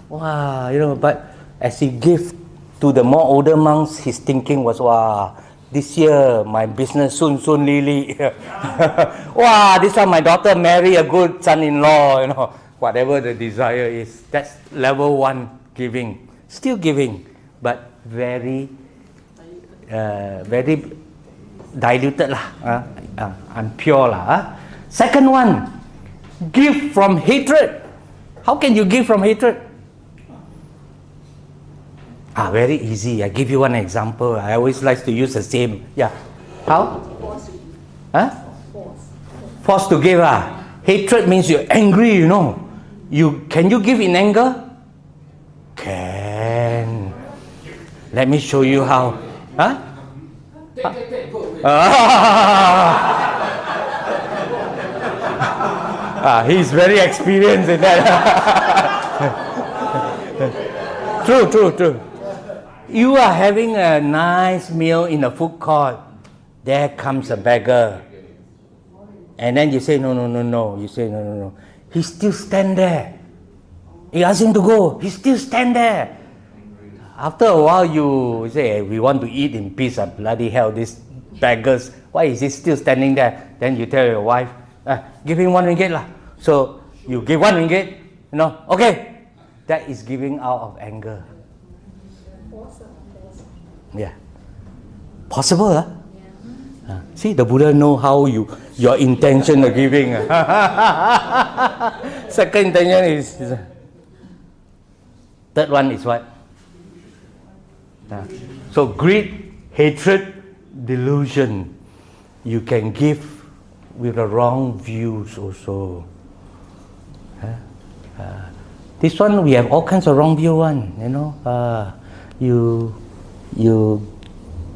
Wow, you know. But as he gave to the more older monks, his thinking was, wow, this year my business soon lily. Wow, this time my daughter marry a good son-in-law. You know. Whatever the desire is, that's level 1 giving. Still giving, but very diluted lah, and pure lah. Second one, give from hatred. How can you give from hatred? Very easy. I give you one example. I always like to use the same. Yeah. How? Force to give. Hatred means you're angry, you know. Can you give in anger? Can. Let me show you how. He's very experienced in that. True. You are having a nice meal in a food court. There comes a beggar. And then you say, no. You say, no. He still stand there. You ask him to go. He still stand there. After a while, you say, we want to eat in peace. Bloody hell, these beggars. Why is he still standing there? Then you tell your wife, give him 1 ringgit lah. So you give 1 ringgit. Okay. That is giving out of anger. Yeah. Possible, huh? See, the Buddha know how your intention of giving. Second intention is third one is what? So greed, hatred, delusion. You can give with the wrong views also. This one we have all kinds of wrong view one. You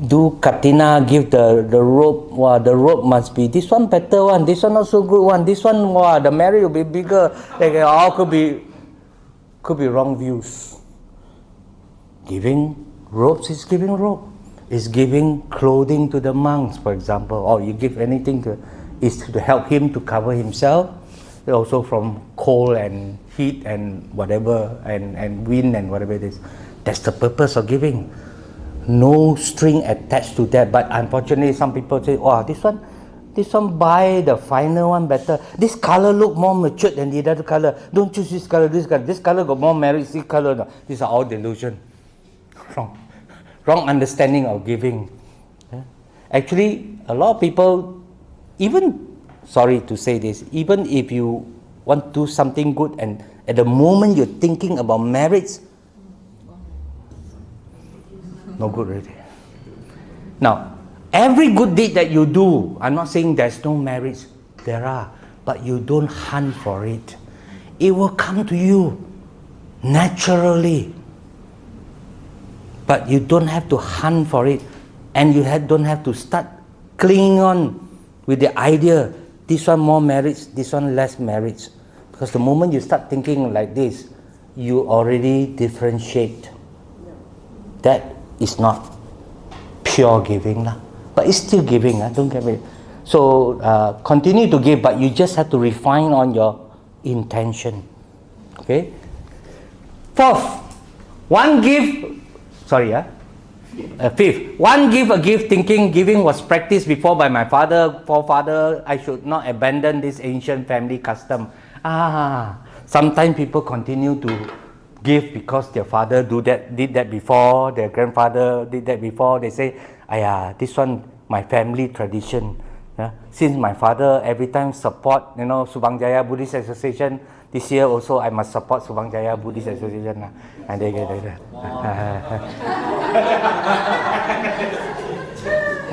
do katina, give the rope. Wow, the rope must be this one better one. This one not so good one. This one, wow, the marriage will be bigger. Like all could be wrong views. Giving ropes is giving rope. Is giving clothing to the monks, for example, or you give anything is to help him to cover himself, also from cold and heat and whatever, and wind and whatever it is. That's the purpose of giving. No string attached to that. But unfortunately, some people say, "Oh, this one buy the finer one better. This color look more matured than the other color. Don't choose this color. This color got more merit. This color, no." These are all delusion. Wrong understanding of giving. Actually, a lot of people, even, sorry to say this, even if you want to do something good and at the moment you're thinking about merits, no good already. Now, every good deed that you do, I'm not saying there's no merits, there are, but you don't hunt for it. It will come to you naturally. But you don't have to hunt for it, and you don't have to start clinging on with the idea, this one more merits, this one less merits. Because the moment you start thinking like this, you already differentiate. That is not pure giving, but it's still giving. Don't get me. So continue to give, but you just have to refine on your intention. Okay. Fourth, fifth, one give a gift thinking giving was practiced before by my forefather. I should not abandon this ancient family custom. Sometimes people continue to give because their father did that before, their grandfather did that before. They say, this one my family tradition. Since my father every time support, Subang Jaya Buddhist Association, this year also I must support Subang Jaya Buddhist Association. And they get that.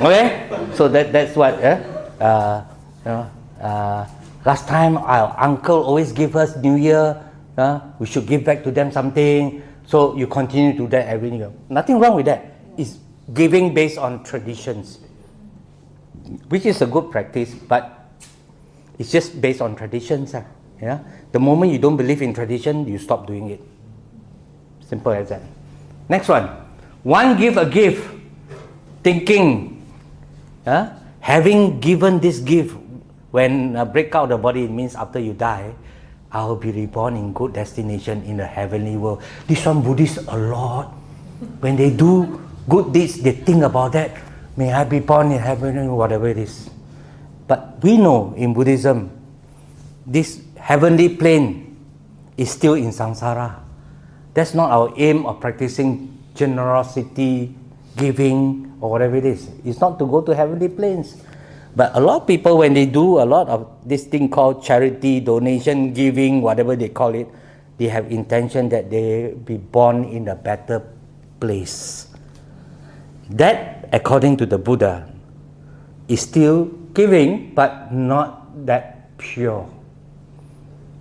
Okay, so that's what. Last time our uncle always give us New Year. We should give back to them something. So you continue to do that every year. Nothing wrong with that. It's giving based on traditions, which is a good practice, but it's just based on traditions. The moment you don't believe in tradition, you stop doing it. Simple as that. Next one. One give a gift, thinking, having given this gift, when break out the body, it means after you die, I will be reborn in good destination in the heavenly world. This one Buddhists a lot. When they do good deeds, they think about that. May I be born in heaven, whatever it is. But we know in Buddhism, this heavenly plane is still in samsara. That's not our aim of practicing generosity, giving, or whatever it is. It's not to go to heavenly planes. But a lot of people, when they do a lot of this thing called charity, donation, giving, whatever they call it, they have intention that they be born in a better place. That, according to the Buddha, is still giving, but not that pure.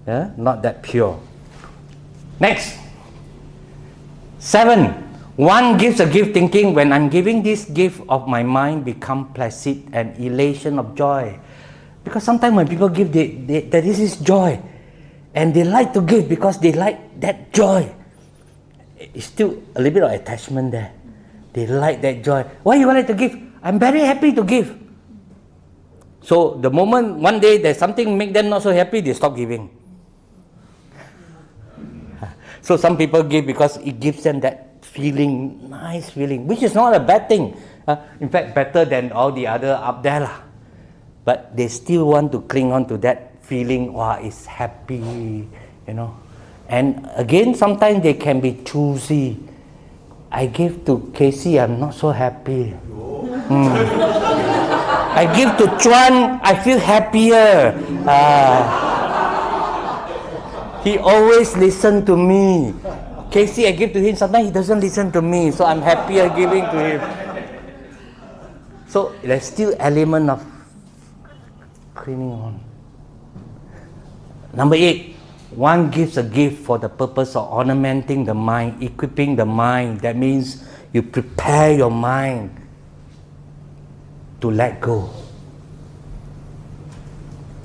Not that pure. Next. 7. One gives a gift thinking, when I'm giving this gift of my mind become placid and elation of joy. Because sometimes when people give, that this is joy. And they like to give because they like that joy. It's still a little bit of attachment there. They like that joy. Why you like to give? I'm very happy to give. So the moment one day there's something make them not so happy, they stop giving. So some people give because it gives them that feeling, nice feeling, which is not a bad thing. In fact, better than all the other up there. But they still want to cling on to that feeling, wow, it's happy, And again, sometimes they can be choosy. I give to Casey, I'm not so happy. I give to Chuan, I feel happier. He always listen to me. Casey, I give to him, sometimes he doesn't listen to me, so I'm happier giving to him. So there's still element of cleaning on. Number 8, one gives a gift for the purpose of ornamenting the mind, equipping the mind. That means you prepare your mind to let go.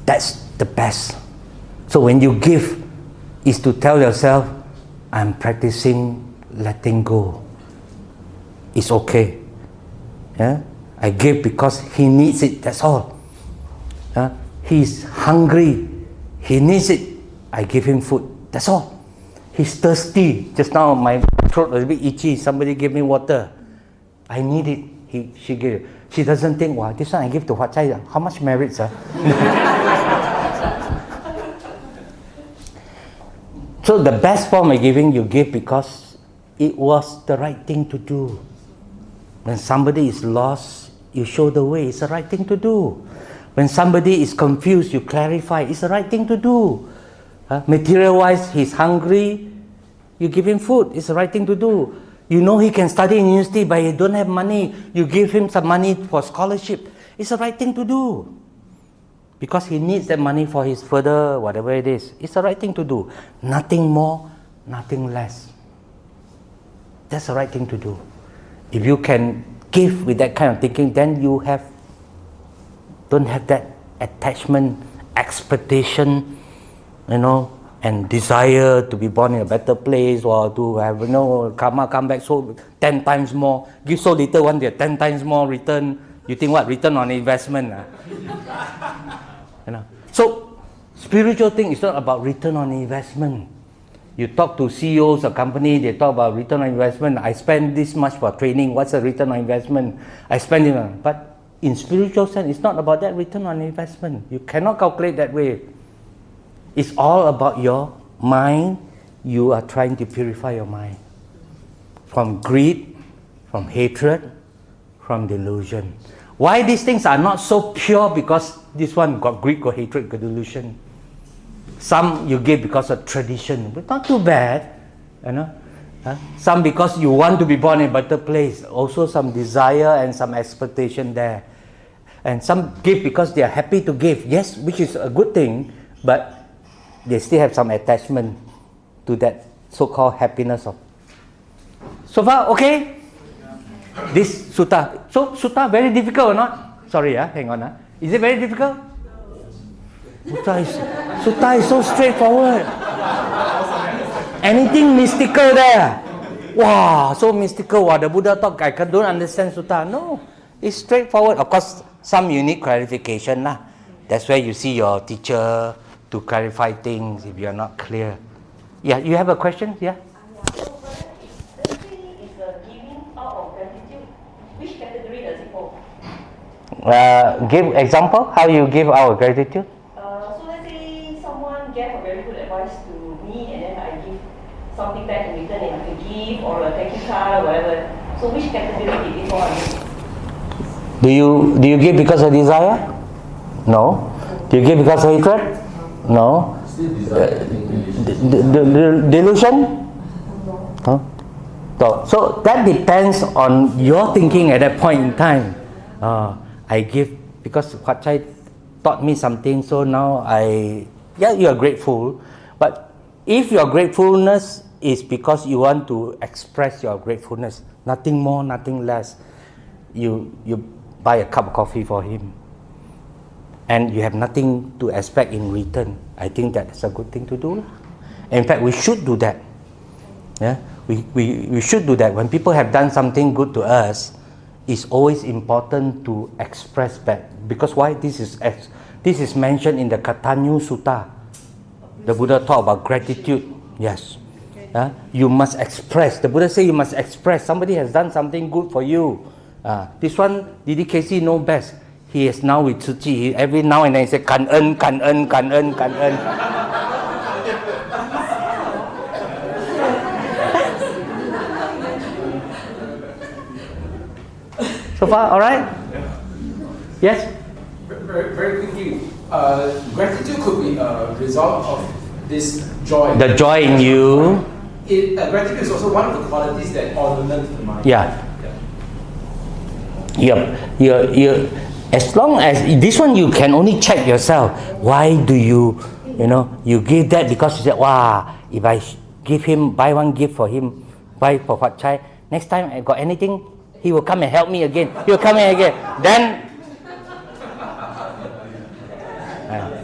That's the best. So when you give, is to tell yourself, I'm practicing letting go. It's okay. Yeah? I give because he needs it, that's all. He's hungry, he needs it, I give him food, that's all. He's thirsty, just now my throat was a bit itchy, somebody gave me water. I need it, she gave it. She doesn't think, wow, this one I give to Huat Chye, how much merits? So the best form of giving, you give because it was the right thing to do. When somebody is lost, you show the way, it's the right thing to do. When somebody is confused, you clarify, it's the right thing to do. Material-wise, he's hungry, you give him food, it's the right thing to do. You know he can study in university, but he don't have money, you give him some money for scholarship, it's the right thing to do. Because he needs that money for his further, whatever it is. It's the right thing to do. Nothing more, nothing less. That's the right thing to do. If you can give with that kind of thinking, then you don't have that attachment, expectation, and desire to be born in a better place, or to have, karma come back so 10 times more. Give so little, one day 10 times more return. You think what? Return on investment? So, spiritual thing is not about return on investment. You talk to CEOs of company, they talk about return on investment. I spend this much for training. What's the return on investment? I spend it on. But in spiritual sense, it's not about that return on investment. You cannot calculate that way. It's all about your mind. You are trying to purify your mind from greed, from hatred, from delusion. Why these things are not so pure? Because this one got greed, got hatred, got delusion. Some you give because of tradition, but not too bad, Some because you want to be born in a better place, also some desire and some expectation there. And some give because they are happy to give, yes, which is a good thing, but they still have some attachment to that so-called happiness of. So far, okay? This sutta. So sutta very difficult or not? Sorry, hang on. Is it very difficult? Sutta is so straightforward. Anything mystical there? Wow, so mystical. Wow, the Buddha talk, I don't understand sutta. No, it's straightforward. Of course, some unique clarification lah. That's where you see your teacher to clarify things if you are not clear. Yeah, you have a question? Yeah. Give example how you give our gratitude. So let's say someone gave a very good advice to me, and then I give something back in return, like a gift or a thank you card or whatever. So which category did it fall under? Do you give because of desire? No. Do you give because of hatred? No. Delusion? Huh? So that depends on your thinking at that point in time. I give because Huat Chye taught me something, so now you are grateful. But if your gratefulness is because you want to express your gratefulness, nothing more, nothing less, you buy a cup of coffee for him, and you have nothing to expect in return, I think that's a good thing to do. In fact, we should do that. Yeah, we should do that. When people have done something good to us, it's always important to express back. Because why? This is mentioned in the Katanyu Sutta. The Buddha talk about gratitude. Yes. You must express. The Buddha say you must express. Somebody has done something good for you. This one, DDKC know best. He is now with Tzu Chi. Every now and then he say, Kan En, Kan En, Kan En, Kan En. So far, all right? Yes? Very quickly, gratitude could be a result of this joy. The joy in you. Gratitude is also one of the qualities that ornament the mind. Yeah. You as long as this one you can only check yourself. Why do you give that because you said, wow, if I give him, buy one gift for him, buy for Huat Chye, next time I got anything, he will come and help me again. He will come in again. Then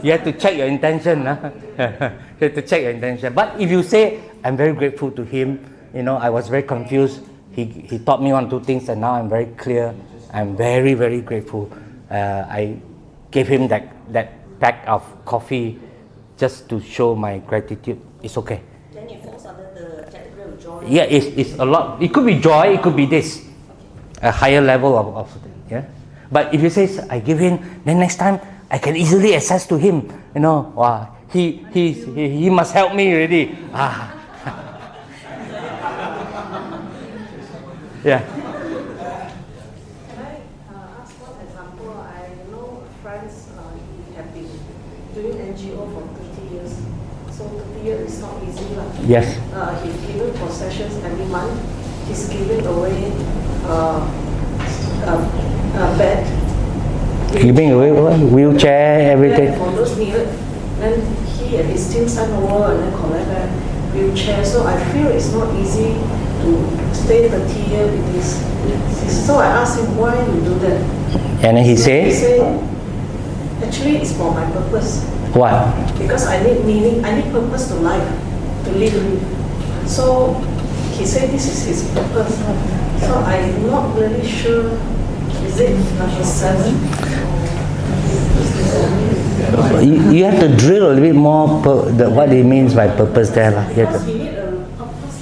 you have to check your intention. You have to check your intention. But if you say, I'm very grateful to him, I was very confused. He taught me 1 or 2 things and now I'm very clear. I'm very, very grateful. I gave him that pack of coffee just to show my gratitude. It's okay. Then it falls under the category of joy. Yeah, it's a lot. It could be joy, it could be this. A higher level of yeah. But if you say, I give him, then next time I can easily access to him. Wow, he must help me already. Yeah. Can I ask one example? I know friends have been doing NGO for 30 years. So 30 years is not easy. Yes. He's given possessions every month. He's giving away a bed. Giving away wheelchair, everything. For those needed. Then he and his team send over and then collect that wheelchair. So I feel it's not easy to stay 30 years with this. So I asked him why you do that. And then he He said, said, actually it's for my purpose. what? Because I need meaning, I need purpose to life, to live. So he said this is his purpose. So I'm not really sure, is it number 7? You have to drill a little bit more what he means by purpose there. You have Because to, he need a purpose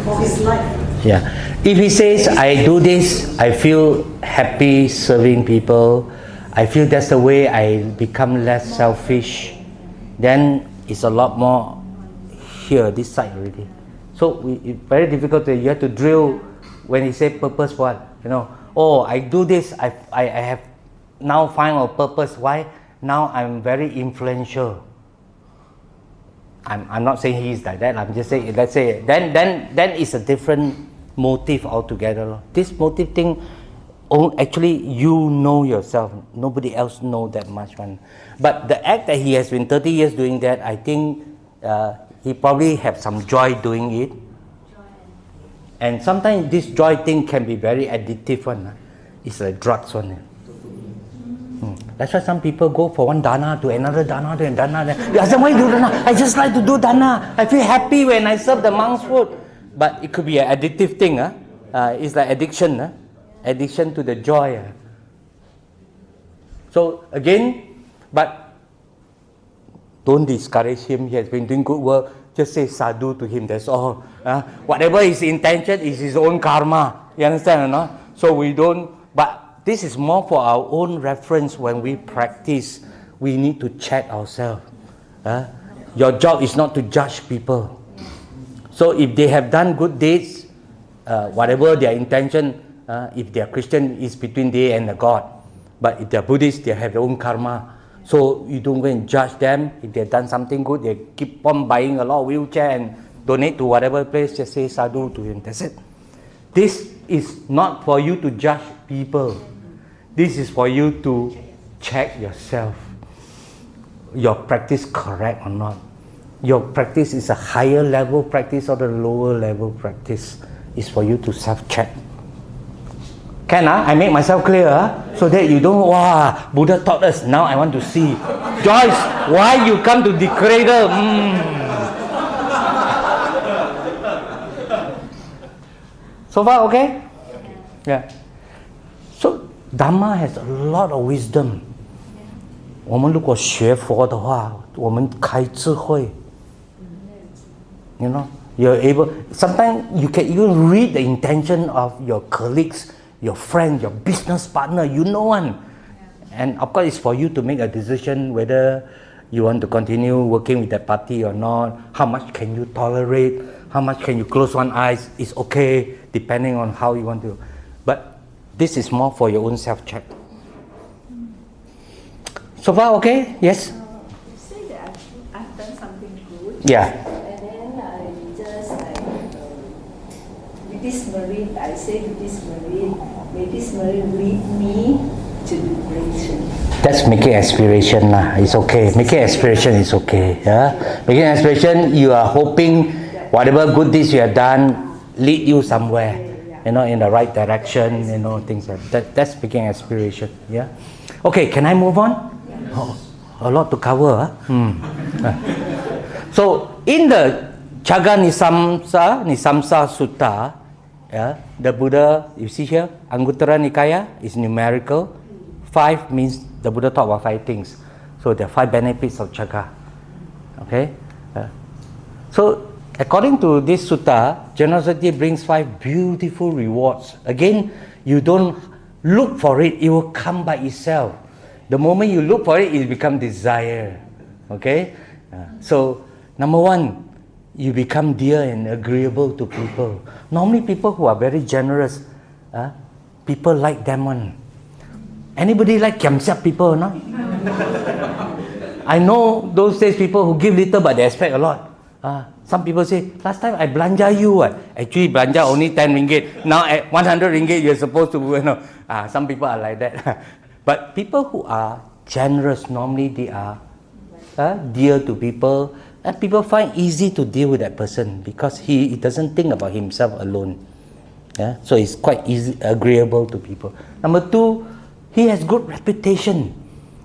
for his life. yeah. If he says, I do this, I feel happy serving people, I feel that's the way I become less selfish, then it's a lot more here, this side already. So it's very difficult. You have to drill when he say purpose what? I do this, I have now find a purpose. Why? Now I'm very influential. I'm not saying he's like that. I'm just saying, let's say, then it's a different motive altogether. This motive thing, actually you know yourself. Nobody else know that much one. But the act that he has been 30 years doing that, I think he probably have some joy doing it. And sometimes this joy thing can be very addictive one. It's like drugs one. That's why some people go for one dana to another dana to another dana. They ask them, why do dana? I just like to do dana. I feel happy when I serve the monk's food. But it could be an addictive thing. It's like addiction. Addiction to the joy. So again, but don't discourage him. He has been doing good work. Just say sadhu to him, that's all. Whatever his intention is his own karma. You understand or not? So we don't, but this is more for our own reference when we practice. We need to check ourselves. Your job is not to judge people. So if they have done good deeds, whatever their intention, if they are Christian, is between they and the God. But if they are Buddhist, they have their own karma. So you don't go and judge them. If they've done something good, they keep on buying a lot of wheelchair and donate to whatever place, just say sadhu to him. That's it. This is not for you to judge people. This is for you to check yourself. Your practice correct or not. Your practice is a higher level practice or the lower level practice. It's for you to self-check. Can I make myself clear so that you don't, wow, Buddha taught us, now I want to see. Joyce, why you come to the cradle? So far, okay? Yeah. So, Dhamma has a lot of wisdom. 我们如果学佛的话，我们开智慧。You're able, sometimes you can even read the intention of your colleagues, your friend, your business partner, one. And of course, it's for you to make a decision whether you want to continue working with that party or not, how much can you tolerate, how much can you close one eye, it's okay, depending on how you want to. But this is more for your own self-check. So far, okay? Yes? You say that I've done something good. Yeah. And then I just like, with this Marine, I say with this Marine, may this Marine lead me to liberation. That's making aspiration lah. It's okay. Making aspiration is okay. Yeah. Making aspiration, you are hoping whatever good deeds you have done lead you somewhere. You know, in the right direction. You know, things like that. That's making aspiration. Yeah. Okay. Can I move on? Oh, a lot to cover. So in the Chagga Nisamsa Sutta, yeah, the Buddha, you see here, Anguttara Nikaya is numerical. 5 means the Buddha talked about 5 things. So there are 5 benefits of Chagga. Okay? So according to this sutta, generosity brings 5 beautiful rewards. Again, you don't look for it, it will come by itself. The moment you look for it, it becomes desire. Okay? So, number 1, you become dear and agreeable to people. Normally people who are very generous, people like them one. Anybody like kiam siap people or not? I know those days people who give little but they expect a lot. Some people say, last time I belanja you what? Actually belanja only 10 ringgit. Now at 100 ringgit you're supposed to, you know. Some people are like that. But people who are generous, normally they are dear to people. And people find easy to deal with that person because he doesn't think about himself alone. Yeah? So it's quite easy, agreeable to people. Number 2, he has good reputation.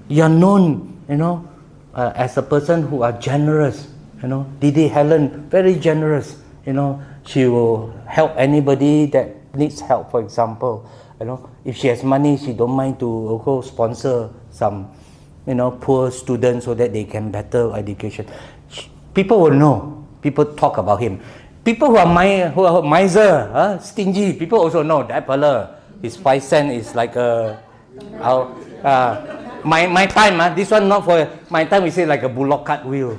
You are known, you know, as a person who are generous. You know, Didi Helen, very generous. You know, she will help anybody that needs help. For example, you know, if she has money, she don't mind to also sponsor some, you know, poor students so that they can better education. People will know. People talk about him. People who are miser, stingy. People also know that fella. His 5 cents is like a. My time, this one not for my time. We say like a bullock cart wheel.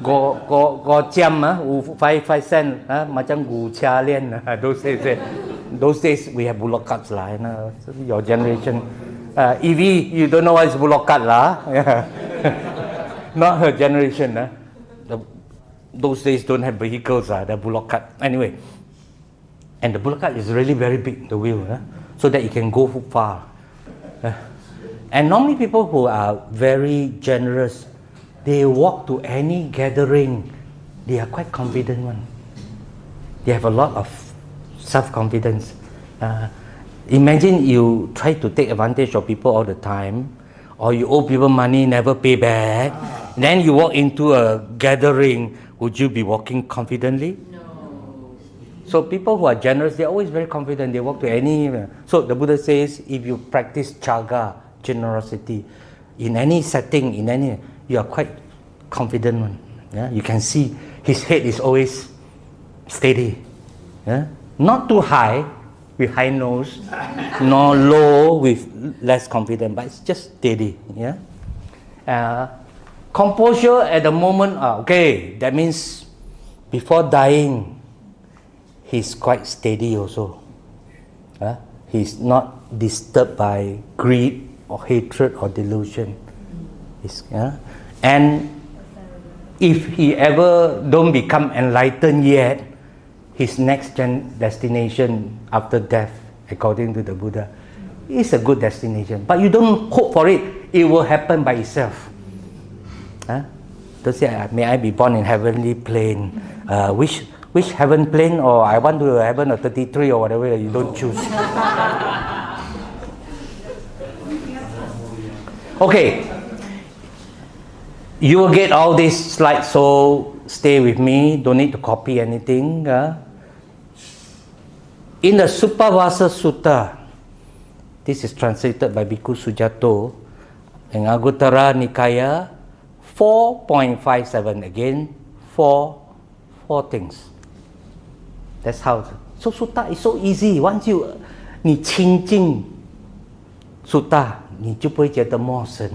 Go jam, 5 cents, macam gu cha lian. Those days we have bullock carts lah. You know, your generation, EV, you don't know what is bullock cart lah. Not her generation. Those days don't have vehicles, the bullock cart. Anyway, and the bullock cart is really very big, the wheel, so that it can go far. And normally people who are very generous, they walk to any gathering, they are quite confident one. They have a lot of self-confidence. Imagine you try to take advantage of people all the time, or you owe people money, never pay back. Then you walk into a gathering, would you be walking confidently? No. So people who are generous, they're always very confident. They walk to any. So the Buddha says, if you practice Chagga, generosity, in any setting, you are quite confident one. Yeah? You can see his head is always steady. Yeah? Not too high, with high nose, nor low with less confident, but it's just steady. Yeah? Composure at the moment, okay, that means before dying, he's quite steady also. He's not disturbed by greed or hatred or delusion. And if he ever don't become enlightened yet, his next destination after death, according to the Buddha, is a good destination. But you don't hope for it, it will happen by itself. Don't say, may I be born in heavenly plane. Which heaven plane, or I want to heaven or 33 or whatever, you don't choose. Okay. You will get all these slides, so stay with me. Don't need to copy anything. In the Suppavasa Sutta, this is translated by Bhikkhu Sujato, in Anguttara Nikaya, 4.57. Again, four things. That's how. So Sutta is so easy. Once you 你亲近 Sutta, 你就不会觉得陌生。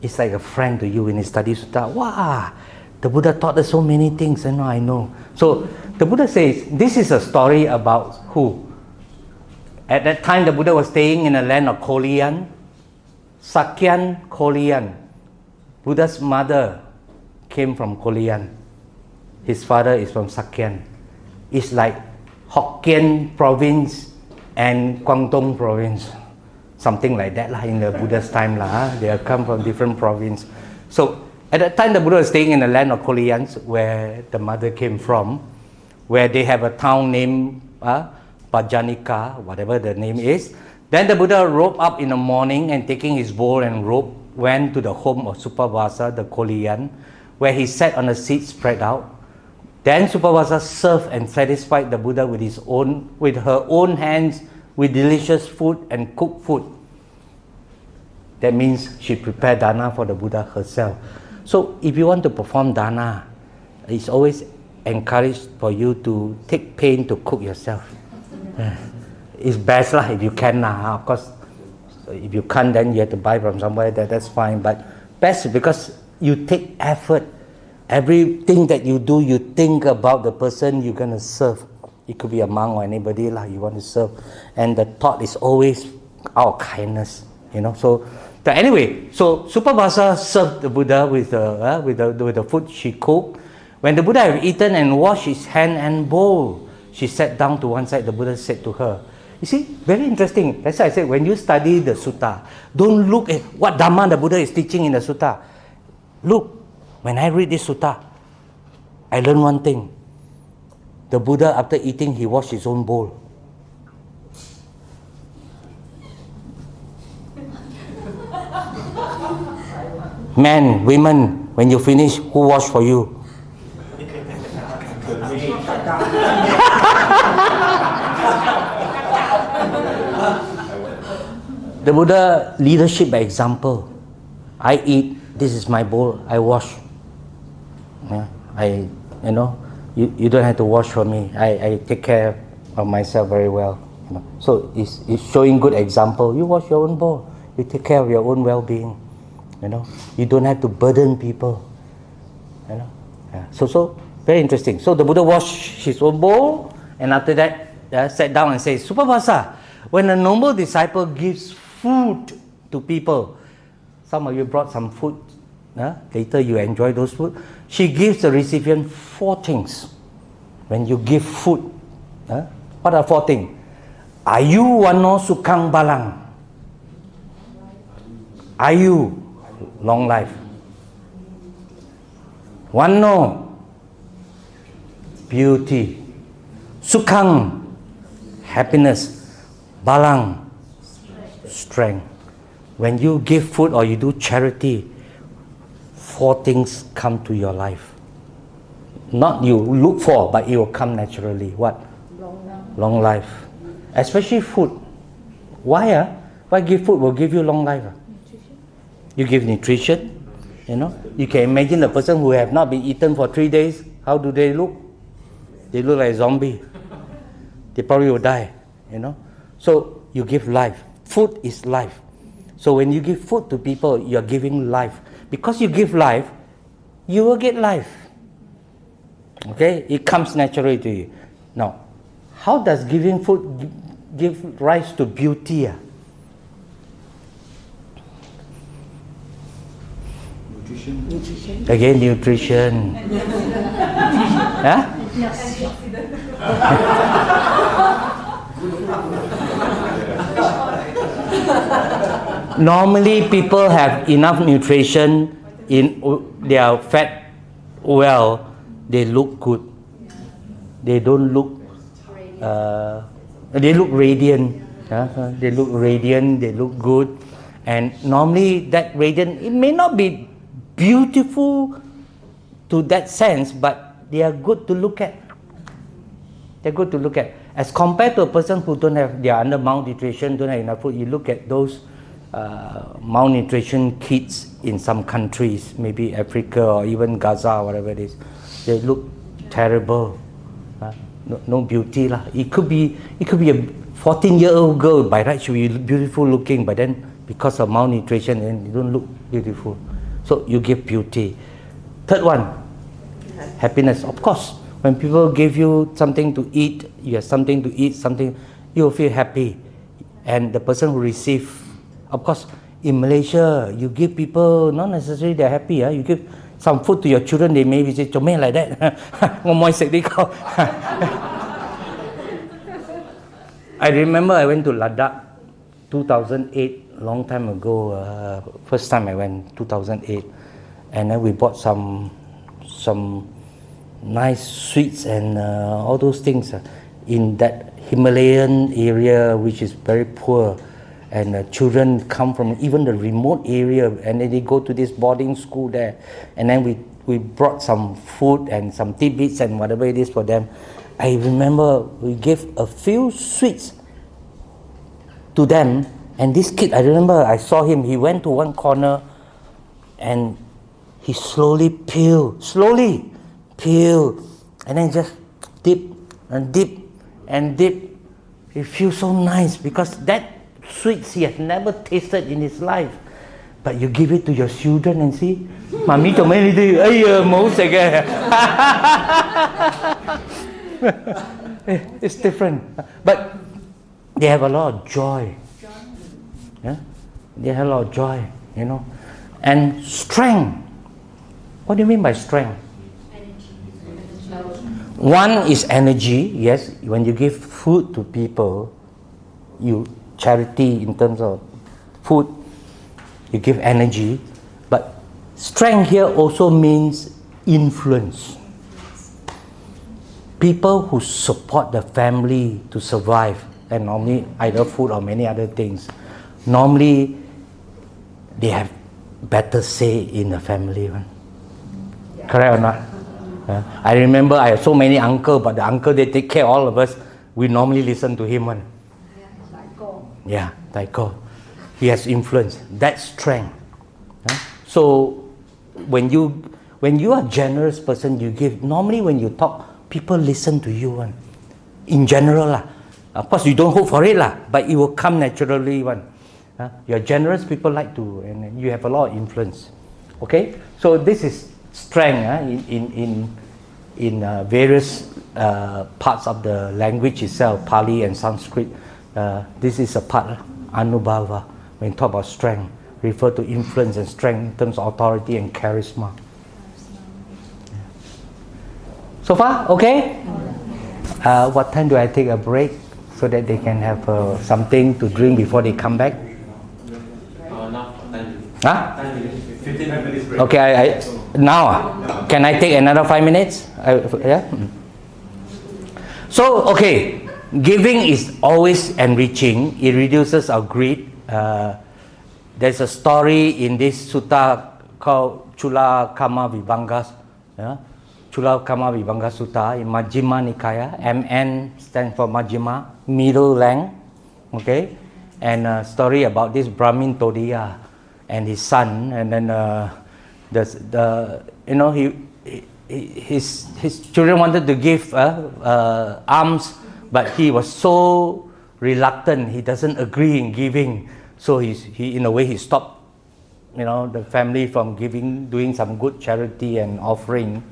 It's like a friend to you when you study sutta. Wow, the Buddha taught us so many things, and I know. So the Buddha says, this is a story about who? At that time, the Buddha was staying in the land of Kolian, Sakyan Kolian. Buddha's mother came from Kolian. His father is from Sakyan. It's like Hokkien province and Guangdong province. Something like that in the Buddha's time. They come from different province. So at that time, the Buddha was staying in the land of Kolians, where the mother came from, where they have a town named Pajanika, whatever the name is. Then the Buddha rose up in the morning and taking his bowl and robe, went to the home of Supavasa, the Kolian, where he sat on a seat spread out. Then Supavasa served and satisfied the Buddha with her own hands, with delicious food and cooked food. That means she prepared dana for the Buddha herself. So if you want to perform dana, it's always encouraged for you to take pain to cook yourself. It's best if you can. Of course, if you can't, then you have to buy from somewhere. That's fine. But best because you take effort. Everything that you do, you think about the person you're going to serve. It could be a monk or anybody you want to serve. And the thought is always out of kindness. So anyway, so Supavasa served the Buddha with the food she cooked. When the Buddha had eaten and washed his hand and bowl, she sat down to one side. The Buddha said to her, you see, very interesting. That's why I said, when you study the sutta, don't look at what Dhamma the Buddha is teaching in the sutta. Look, when I read this sutta, I learn one thing. The Buddha, after eating, he washed his own bowl. Men, women, when you finish, who washed for you? The Buddha leadership by example. I eat, this is my bowl, I wash. You don't have to wash for me. I take care of myself very well. So it's showing good example. You wash your own bowl. You take care of your own well-being. You don't have to burden people. So very interesting. So the Buddha washed his own bowl, and after that sat down and says, Supavasa, when a noble disciple gives food to people, some of you brought some food, later you enjoy those food, she gives the recipient 4 things. When you give food, what are 4 things? Ayu wano sukang balang. Ayu, long life. Wano, beauty. Sukang, happiness. Balang, strength. When you give food or you do charity, 4 things come to your life. Not you look for, but it will come naturally. What? Long life. Especially food. Why? Why give food will give you long life? You give nutrition. You can imagine the person who have not been eaten for 3 days. How do they look? They look like a zombie. They probably will die. So you give life. Food is life. So when you give food to people, you are giving life. Because you give life, you will get life. Okay? It comes naturally to you. Now, how does giving food give rise to beauty? Nutrition. Again, nutrition. Normally, people have enough nutrition, they are fat well, they look good. They don't look, they look radiant. They look radiant, they look good. And normally that radiant, it may not be beautiful to that sense, but they are good to look at. They're good to look at. As compared to a person who they are under malnutrition, don't have enough food, you look at those malnutrition kids in some countries, maybe Africa or even Gaza or whatever it is, they look terrible. No beauty lah. It could be a 14-year-old girl, by right she will be beautiful looking, but then because of malnutrition and you don't look beautiful. So you give beauty. Third one, happiness. Of course, when people give you something to eat, you have something to eat, something, you feel happy. And the person who receive, of course, in Malaysia, you give people, not necessarily they're happy. You give some food to your children, they maybe say, "Chome like that." I remember I went to Ladakh 2008, long time ago. First time I went, 2008, and then we bought some nice sweets and all those things in that Himalayan area, which is very poor. And children come from even the remote area, and then they go to this boarding school there. And then we brought some food and some tidbits and whatever it is for them. I remember we gave a few sweets to them. And this kid, I remember I saw him, he went to one corner and he slowly peeled, and then just dip and dip and dip. It feels so nice because that sweets he has never tasted in his life. But you give it to your children and see, Mami cho mấy đi, ay mẫu sẽ ghê. It's different. But they have a lot of joy. Yeah? They have a lot of joy, you know. And strength. What do you mean by strength? One is energy. Yes, when you give food to people, you charity in terms of food, you give energy. But strength here also means influence. People who support the family to survive, and normally either food or many other things, normally they have better say in the family. Correct or not? I remember I have so many uncles, but the uncle they take care of all of us, we normally listen to him. Yeah, Taiko. He has influence. That's strength. So when you are a generous person, you give. Normally when you talk, people listen to you. In general, of course you don't hope for it, but it will come naturally. You're generous, people like to, and you have a lot of influence. Okay, so this is strength in various parts of the language itself, Pali and Sanskrit. This is a part, Anubhava, when you talk about strength, refer to influence and strength in terms of authority and charisma. So far, okay? What time do I take a break so that they can have something to drink before they come back? Now, 10 minutes. 15 minutes break. Okay, now, can I take another 5 minutes? Yeah? So, okay, giving is always enriching. It reduces our greed. There's a story in this sutta called Chula Kama Vibhanga. Chula Kama Vibhanga Sutta in Majjhima Nikaya. MN stands for Majjhima, middle length. Okay, and a story about this Brahmin Todiya and his son, and then his children wanted to give alms, but he was so reluctant. He doesn't agree in giving, so he in a way he stopped, the family from doing some good charity and offering.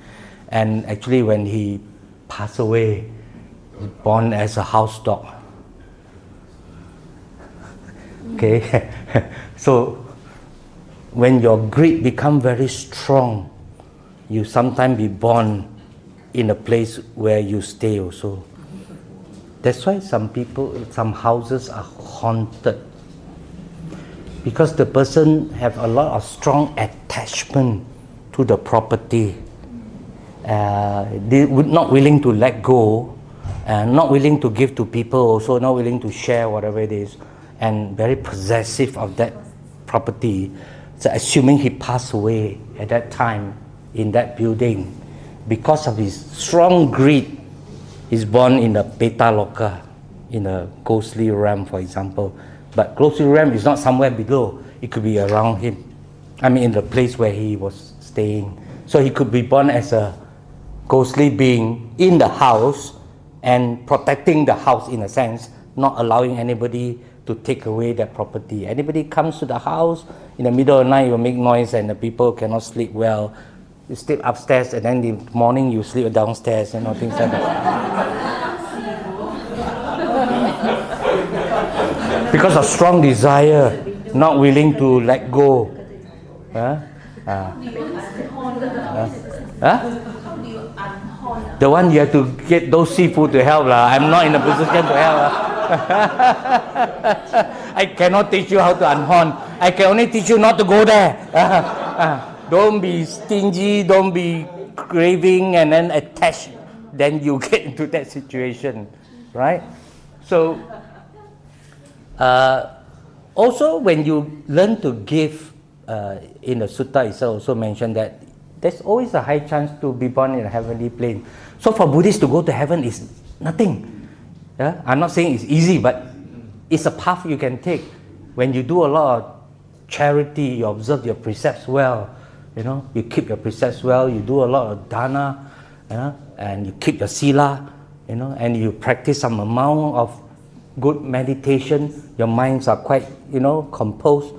And actually, when he passed away, he was born as a house dog. Okay, so when your greed become very strong, you sometimes be born in a place where you stay also. That's why some houses are haunted, because the person have a lot of strong attachment to the property. They were not willing to let go, and not willing to give to people also, not willing to share whatever it is, and very possessive of that property. So assuming he passed away at that time in that building, because of his strong greed, he's born in the Beta Loka, in a ghostly realm, for example. But ghostly realm is not somewhere below, it could be around him. In the place where he was staying. So he could be born as a ghostly being in the house and protecting the house in a sense, not allowing anybody to take away that property. Anybody comes to the house in the middle of the night, you will make noise and the people cannot sleep well. You sleep upstairs and then in the morning you sleep downstairs, things like that. Because of strong desire, not willing to let go. The one you have to get those seafood to help. I'm not in a position to help. I cannot teach you how to unhorn. I can only teach you not to go there. Don't be stingy, don't be craving and then attached. Then you get into that situation, right? So, also when you learn to give, in the sutta itself also mentioned that there's always a high chance to be born in a heavenly plane. So for Buddhists to go to heaven is nothing. I'm not saying it's easy, but it's a path you can take. When you do a lot of charity, you observe your precepts well, you keep your precepts well, you do a lot of dana, and you keep your sila, and you practice some amount of good meditation, your minds are quite, composed.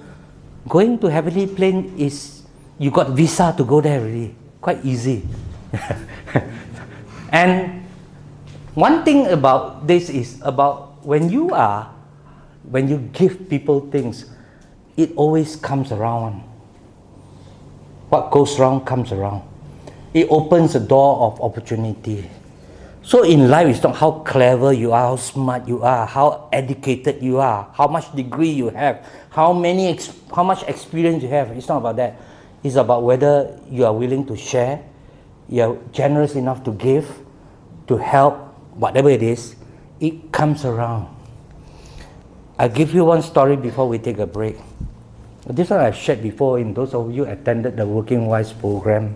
Going to heavenly plane is, you got visa to go there already, quite easy. And one thing about this is about when you give people things, it always comes around. What goes wrong comes around. It opens a door of opportunity. So in life, it's not how clever you are, how smart you are, how educated you are, how much degree you have, how much experience you have. It's not about that. It's about whether you are willing to share, you're generous enough to give, to help, whatever it is, it comes around. I'll give you one story before we take a break. This one I've shared before in those of you who attended the Working Wise program.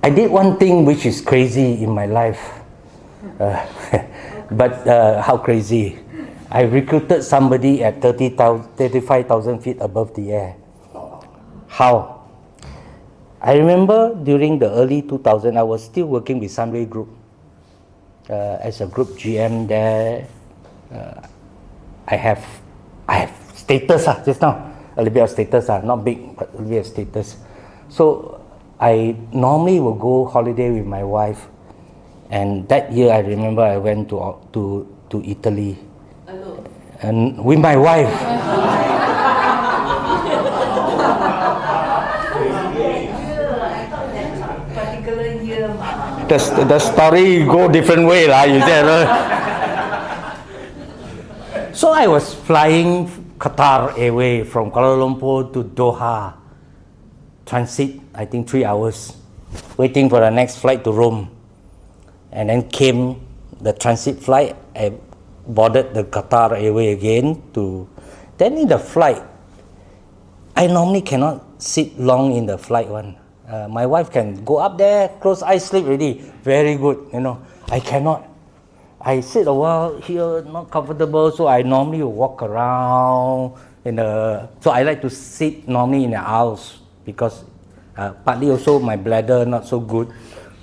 I did one thing which is crazy in my life. But how crazy? I recruited somebody at 35,000 feet above the air. How? I remember during the early 2000s, I was still working with Sunway Group as a group GM there. I have status just now, a little bit of status, not big, but a little bit of status. So I normally will go holiday with my wife, and that year I remember I went to Italy. Hello. And with my wife. The story go different way you said. So I was flying Qatar Airways from Kuala Lumpur to Doha, transit I think 3 hours, waiting for the next flight to Rome, and then came the transit flight. I boarded the Qatar Airways again then in the flight, I normally cannot sit long in the flight one. My wife can go up there, close eyes, sleep already, very good, I cannot. I sit a while here, not comfortable, so I normally walk around so I like to sit normally in the aisles, because partly also my bladder not so good,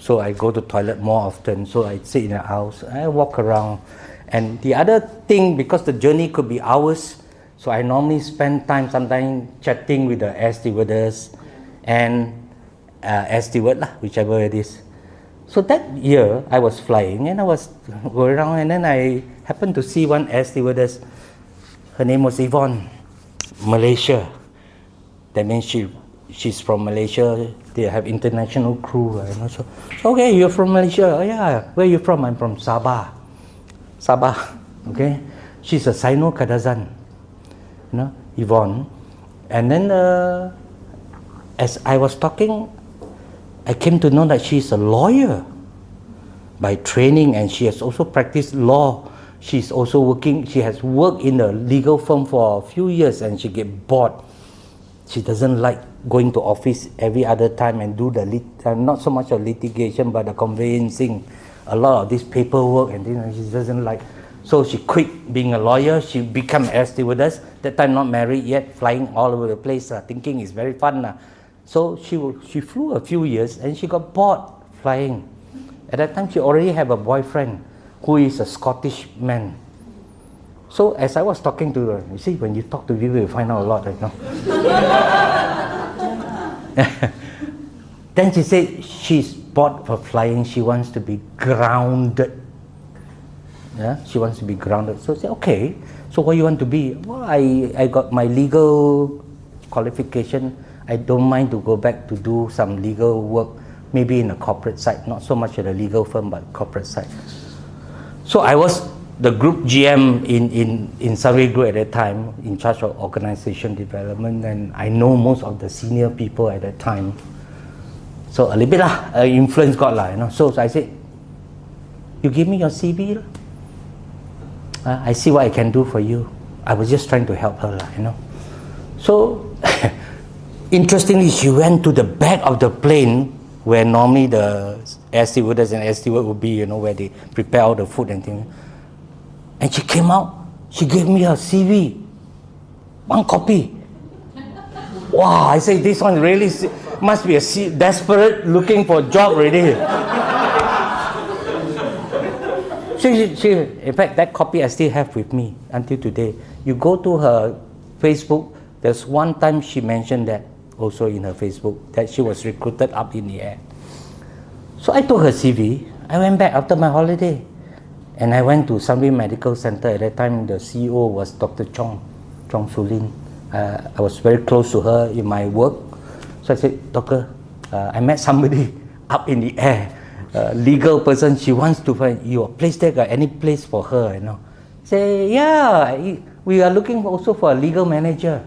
so I go to toilet more often, so I sit in the aisles, I walk around. And the other thing, because the journey could be hours, so I normally spend time sometimes chatting with the air stewardess and air steward, whichever it is. So that year I was flying and I was going around, and then I happened to see one air stewardess. Her name was Yvonne, Malaysia. That means she's from Malaysia. They have international crew. So okay, you're from Malaysia. Oh yeah, where are you from? I'm from Sabah. Okay. She's a Sino Kadazan, Yvonne. And then as I was talking, I came to know that she's a lawyer by training, and she has also practiced law. She's also she has worked in a legal firm for a few years, and she get bored. She doesn't like going to office every other time and do not so much of litigation, but the conveyancing, a lot of this paperwork and things she doesn't like. So she quit being a lawyer, she became air stewardess, that time not married yet, flying all over the place, thinking it's very fun. So she flew a few years and she got bored flying. At that time she already had a boyfriend who is a Scottish man. So as I was talking to her, you see, when you talk to people, you find out a lot, you know. Then she said she's bored for flying. She wants to be grounded. Yeah, she wants to be grounded. So I said, okay. So what you want to be? Well, I got my legal qualification. I don't mind to go back to do some legal work, maybe in a corporate side, not so much at a legal firm, but corporate side. So I was the group GM in Surrey Group at that time, in charge of organization development, and I know most of the senior people at that time. So a little bit influence got lah, you know. So I said, you give me your CV lah. I see what I can do for you. I was just trying to help her lah, you know. So interestingly, she went to the back of the plane where normally the air stewardess and air steward would be, you know, where they prepare all the food and things. And she came out, she gave me her CV, 1 copy. Wow, I say this one really must be a desperate looking for a job already. She, in fact, that copy I still have with me until today. You go to her Facebook, there's one time she mentioned that also in her Facebook, that she was recruited up in the air. So I took her CV, I went back after my holiday, and I went to Sunway Medical Center. At that time, the CEO was Dr. Chong Sulin. I was very close to her in my work. So I said, Doctor, I met somebody up in the air, legal person, she wants to find your place there, got any place for her, you know. Say, yeah, we are looking also for a legal manager,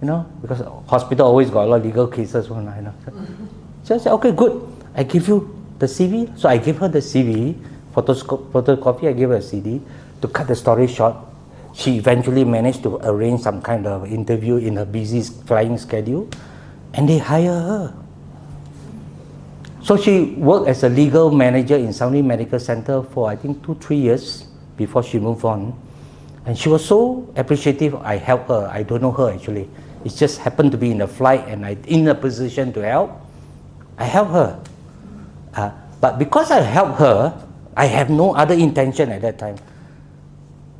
you know, because hospital always got a lot of legal cases, you know. So I said, okay, good, I give you the CV. So I gave her the CV, photocopy, I gave her a CD. To cut the story short, she eventually managed to arrange some kind of interview in her busy flying schedule, and they hire her. So she worked as a legal manager in Sunway Medical Center for I think 2-3 years before she moved on. And she was so appreciative. I helped her. I don't know her actually. It just happened to be in a flight and I in a position to help. I helped her. But because I helped her, I have no other intention at that time.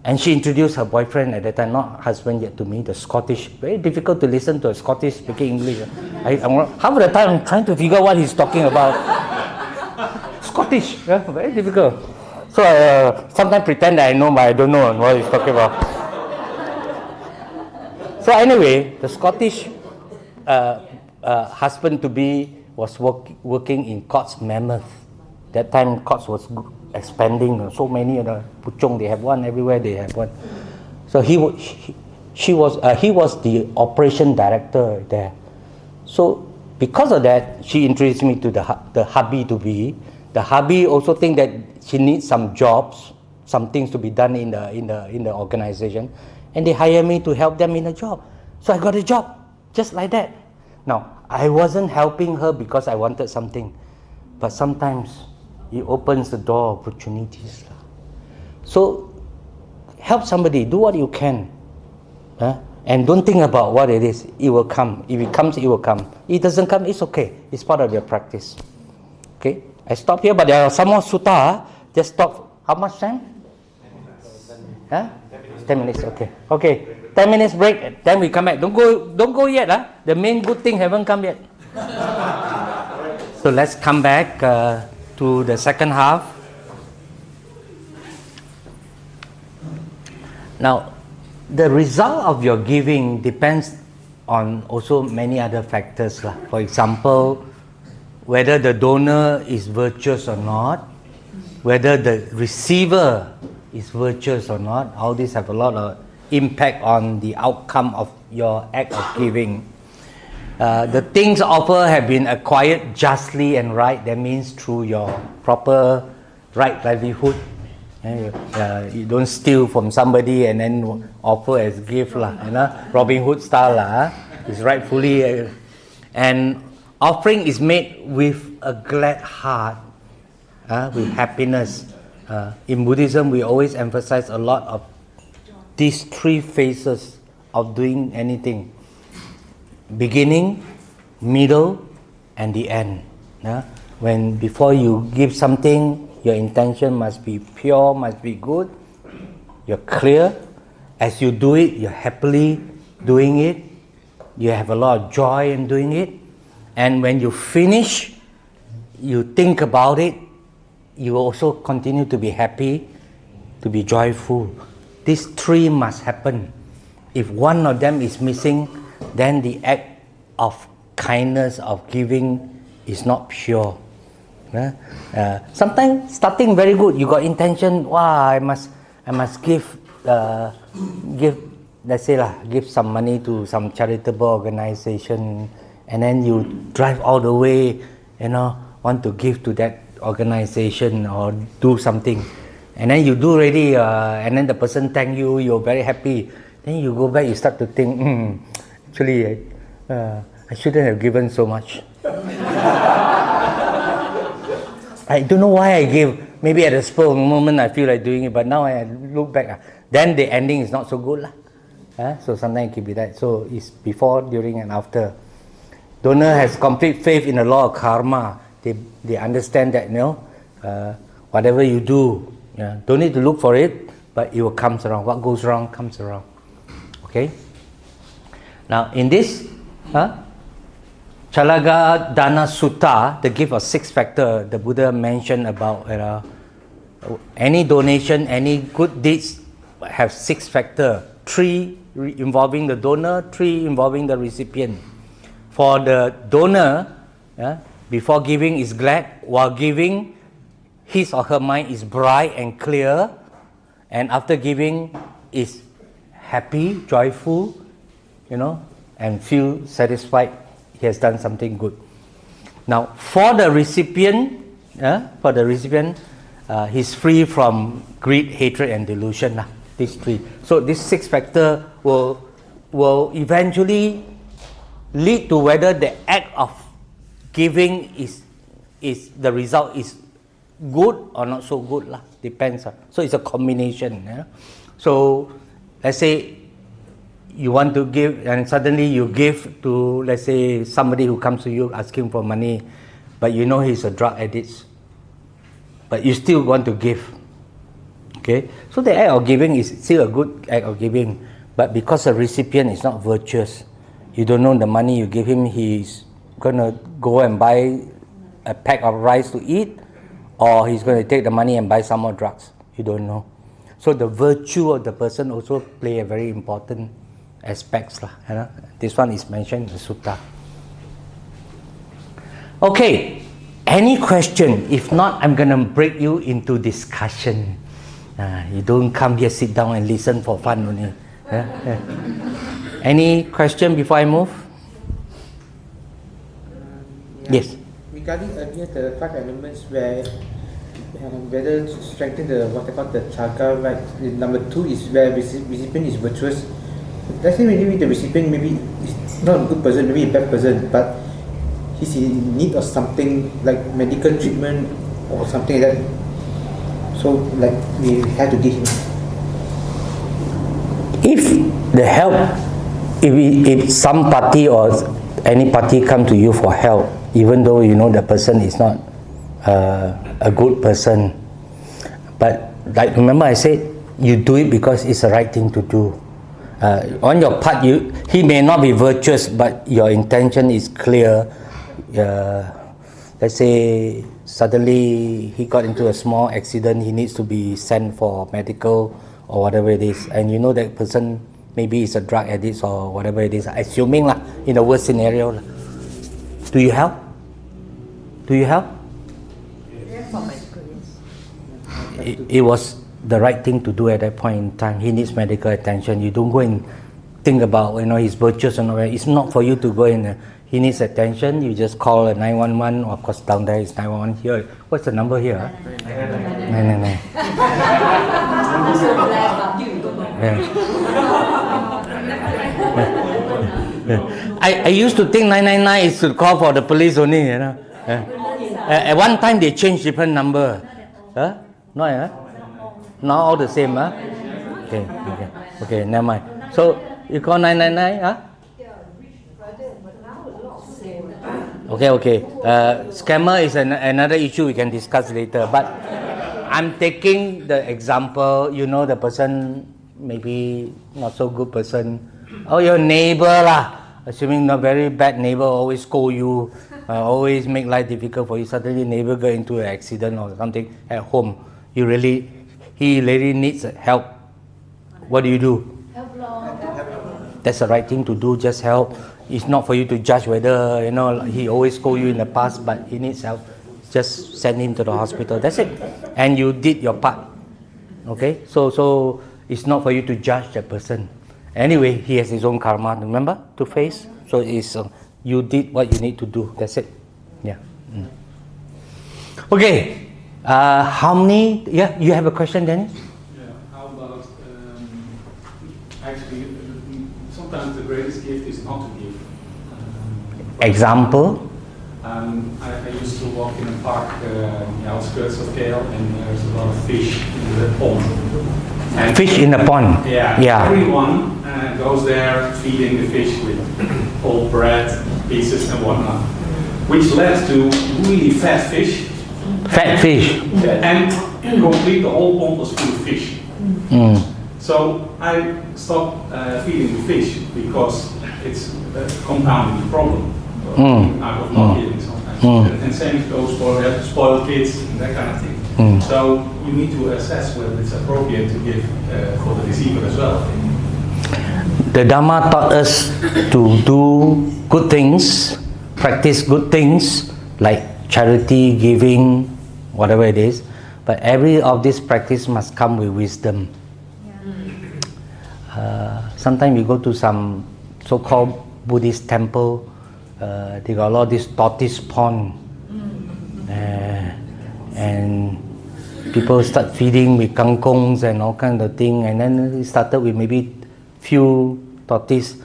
And she introduced her boyfriend at that time, not husband yet, to me, the Scottish. Very difficult to listen to a Scottish speaking English. Half of the time I'm trying to figure what he's talking about. Scottish, yeah, very difficult. So sometimes pretend that I know, but I don't know what he's talking about. So anyway, the Scottish husband-to-be was working in Courts Mammoth. That time Courts was expanding, so many of the Puchong, they have one, everywhere they have one. So he was the operation director there. So because of that, she introduced me to the hubby-to-be. The hubby also think that she needs some jobs, some things to be done in the organization, and they hire me to help them in a job. So I got a job, just like that. Now, I wasn't helping her because I wanted something, but sometimes it opens the door of opportunities. So help somebody, do what you can, and don't think about what it is. It will come. If it comes, it will come. If it doesn't come, it's okay. It's part of your practice. Okay, I stop here, but there are some more sutta. Just stop. How much time? 10 minutes. Okay. Okay. 10 minutes break. Then we come back. Don't go yet. The main good thing haven't come yet. So let's come back to the second half. Now, the result of your giving depends on also many other factors. For example, whether the donor is virtuous or not, whether the receiver is virtuous or not. All these have a lot of impact on the outcome of your act of giving. The things offered have been acquired justly and right. That means through your proper right livelihood. You don't steal from somebody and then offer as gift, Robin Hood style, It's rightfully. And offering is made with a glad heart, with happiness. In Buddhism, we always emphasize a lot of these 3 phases of doing anything: beginning, middle, and the end. When before you give something, your intention must be pure, must be good. You're clear. as you do it, you're happily doing it. You have a lot of joy in doing it. And when you finish, you think about it, you also continue to be happy, to be joyful. These three must happen. If one of them is missing, then the act of kindness, of giving is not pure. Sometimes starting very good, you got intention, wow, I must give, let's say give some money to some charitable organization, and then you drive all the way, want to give to that organization or do something, and then you do already, and then the person thank you, you're very happy. Then you go back, you start to think, actually, I shouldn't have given so much. I don't know why I gave. Maybe at the spur of the moment I feel like doing it, but now I look back, then the ending is not so good. So sometimes it can be that. So it's before, during, and after. Donor has complete faith in the law of karma. They understand that, whatever you do, don't need to look for it, but it will come around. What goes wrong comes around. Okay? Now in this Chalaga Dana Sutta, the gift of 6 factor, the Buddha mentioned about any donation, any good deeds have 6 factor. 3 involving the donor, 3 involving the recipient. For the donor, before giving is glad, while giving his or her mind is bright and clear, and after giving is happy, joyful, and feel satisfied he has done something good. Now for the recipient, he's free from greed, hatred and delusion. These 3. So this 6 factor will eventually lead to whether the act of giving is the result is good or not so good. Depends. So it's a combination. So let's say you want to give, and suddenly you give to, let's say, somebody who comes to you asking for money, but you know he's a drug addict, but you still want to give. Okay, so the act of giving is still a good act of giving, but because the recipient is not virtuous, you don't know the money you give him, he's gonna go and buy a pack of rice to eat, or he's going to take the money and buy some more drugs. You don't know. So the virtue of the person also play a very important aspects. This one is mentioned in the sutta. Okay, any question? If not, I'm going to break you into discussion. You don't come here, sit down and listen for fun only. Any question before I move? Yes. Regarding earlier the 5 elements where whether to strengthen the what I call the chaga, right? Number 2 is where recipient is virtuous. Let's say maybe the recipient maybe is not a good person, maybe a bad person, but he's in need of something like medical treatment or something like that. So like we have to give him. If the help, if some party or any party come to you for help, even though you know the person is not a good person, but like remember I said, you do it because it's the right thing to do. On your part, he may not be virtuous, but your intention is clear. Let's say suddenly he got into a small accident, he needs to be sent for medical or whatever it is, and you know that person maybe is a drug addict or whatever it is, assuming in the worst scenario. Do you help? Do you help? It was the right thing to do at that point in time. He needs medical attention. You don't go and think about his virtues and all that. It's not for you to go in. He needs attention. You just call a 911. Of course, down there is 911 here. What's the number here? 999. I used to think 999 is to call for the police only. At one time they changed different number. Not all the same. Okay, never mind. So you call 999. Okay. Scammer is another issue we can discuss later. But I'm taking the example. The person maybe not so good person, or your neighbor lah, assuming not very bad neighbor, always scold you, always make life difficult for you, suddenly neighbor get into an accident or something at home, he really needs help. What do? Help lor. That's the right thing to do, just help. It's not for you to judge whether, he always scold you in the past, but he needs help. Just send him to the hospital, that's it. And you did your part. Okay, so it's not for you to judge that person. Anyway, he has his own karma, remember, to face. So it's you did what you need to do. That's it. Yeah. Okay. How many? Yeah, you have a question, Dennis? Yeah. How about actually? Sometimes the greatest gift is not to give. Example. I used to walk in a park in the outskirts of Kale, and there's a lot of fish in the pond. And Fish in the pond. Yeah. Everyone goes there feeding the fish with old bread, pieces and whatnot, which led to really fat fish. Fat fish. And complete the whole pond was full of fish. So I stopped feeding the fish because it's compounding the problem. Out of not giving sometimes. And same goes for spoiled kids and that kind of thing. So you need to assess whether it's appropriate to give for the deceiver as well. The Dharma taught us to do good things, practice good things like charity, giving, whatever it is. But every of this practice must come with wisdom. Sometimes we go to some so-called Buddhist temple. They got a lot of this tortoise pond, and people start feeding with kangkongs and all kind of thing, and then it started with maybe few tortoise.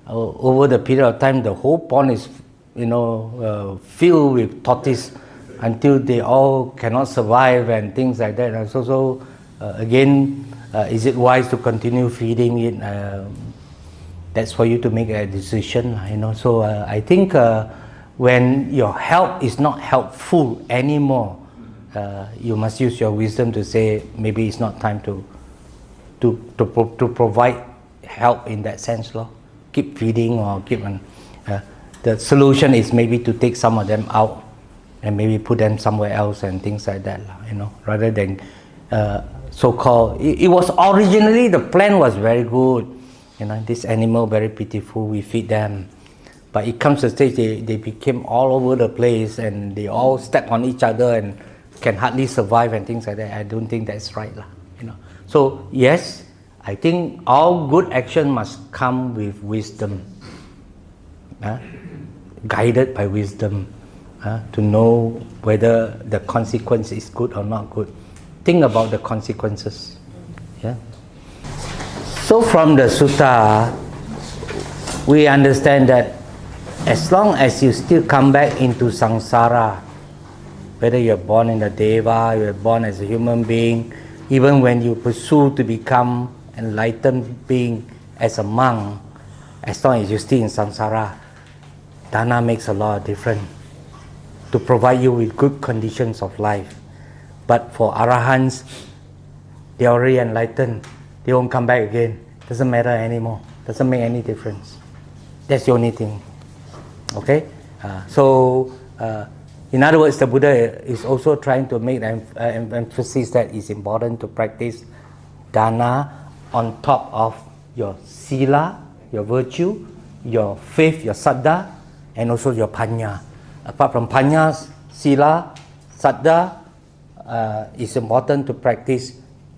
Over the period of time, the whole pond is filled with tortoise until they all cannot survive and things like that. And so again, is it wise to continue feeding it? That's for you to make a decision, So I think when your help is not helpful anymore, you must use your wisdom to say maybe it's not time to provide help in that sense, lor. Keep feeding or keep on. The solution is maybe to take some of them out and maybe put them somewhere else and things like that, rather than so-called. It was originally, the plan was very good. This animal very pitiful, we feed them. But it comes to a stage they became all over the place and they all step on each other and can hardly survive and things like that. I don't think that's right. So yes, I think all good action must come with wisdom. Guided by wisdom. To know whether the consequence is good or not good. Think about the consequences. Yeah. So from the sutta, we understand that as long as you still come back into samsara, whether you're born in a deva, you're born as a human being, even when you pursue to become enlightened being as a monk, as long as you're still in samsara, dana makes a lot of difference to provide you with good conditions of life. But for arahants, they are already enlightened. They won't come back again. Doesn't matter anymore. Doesn't make any difference. That's the only thing. Okay? In other words, the Buddha is also trying to make an emphasis that it's important to practice dana on top of your sila, your virtue, your faith, your saddha, and also your panya. Apart from panya, sila, saddha, it's important to practice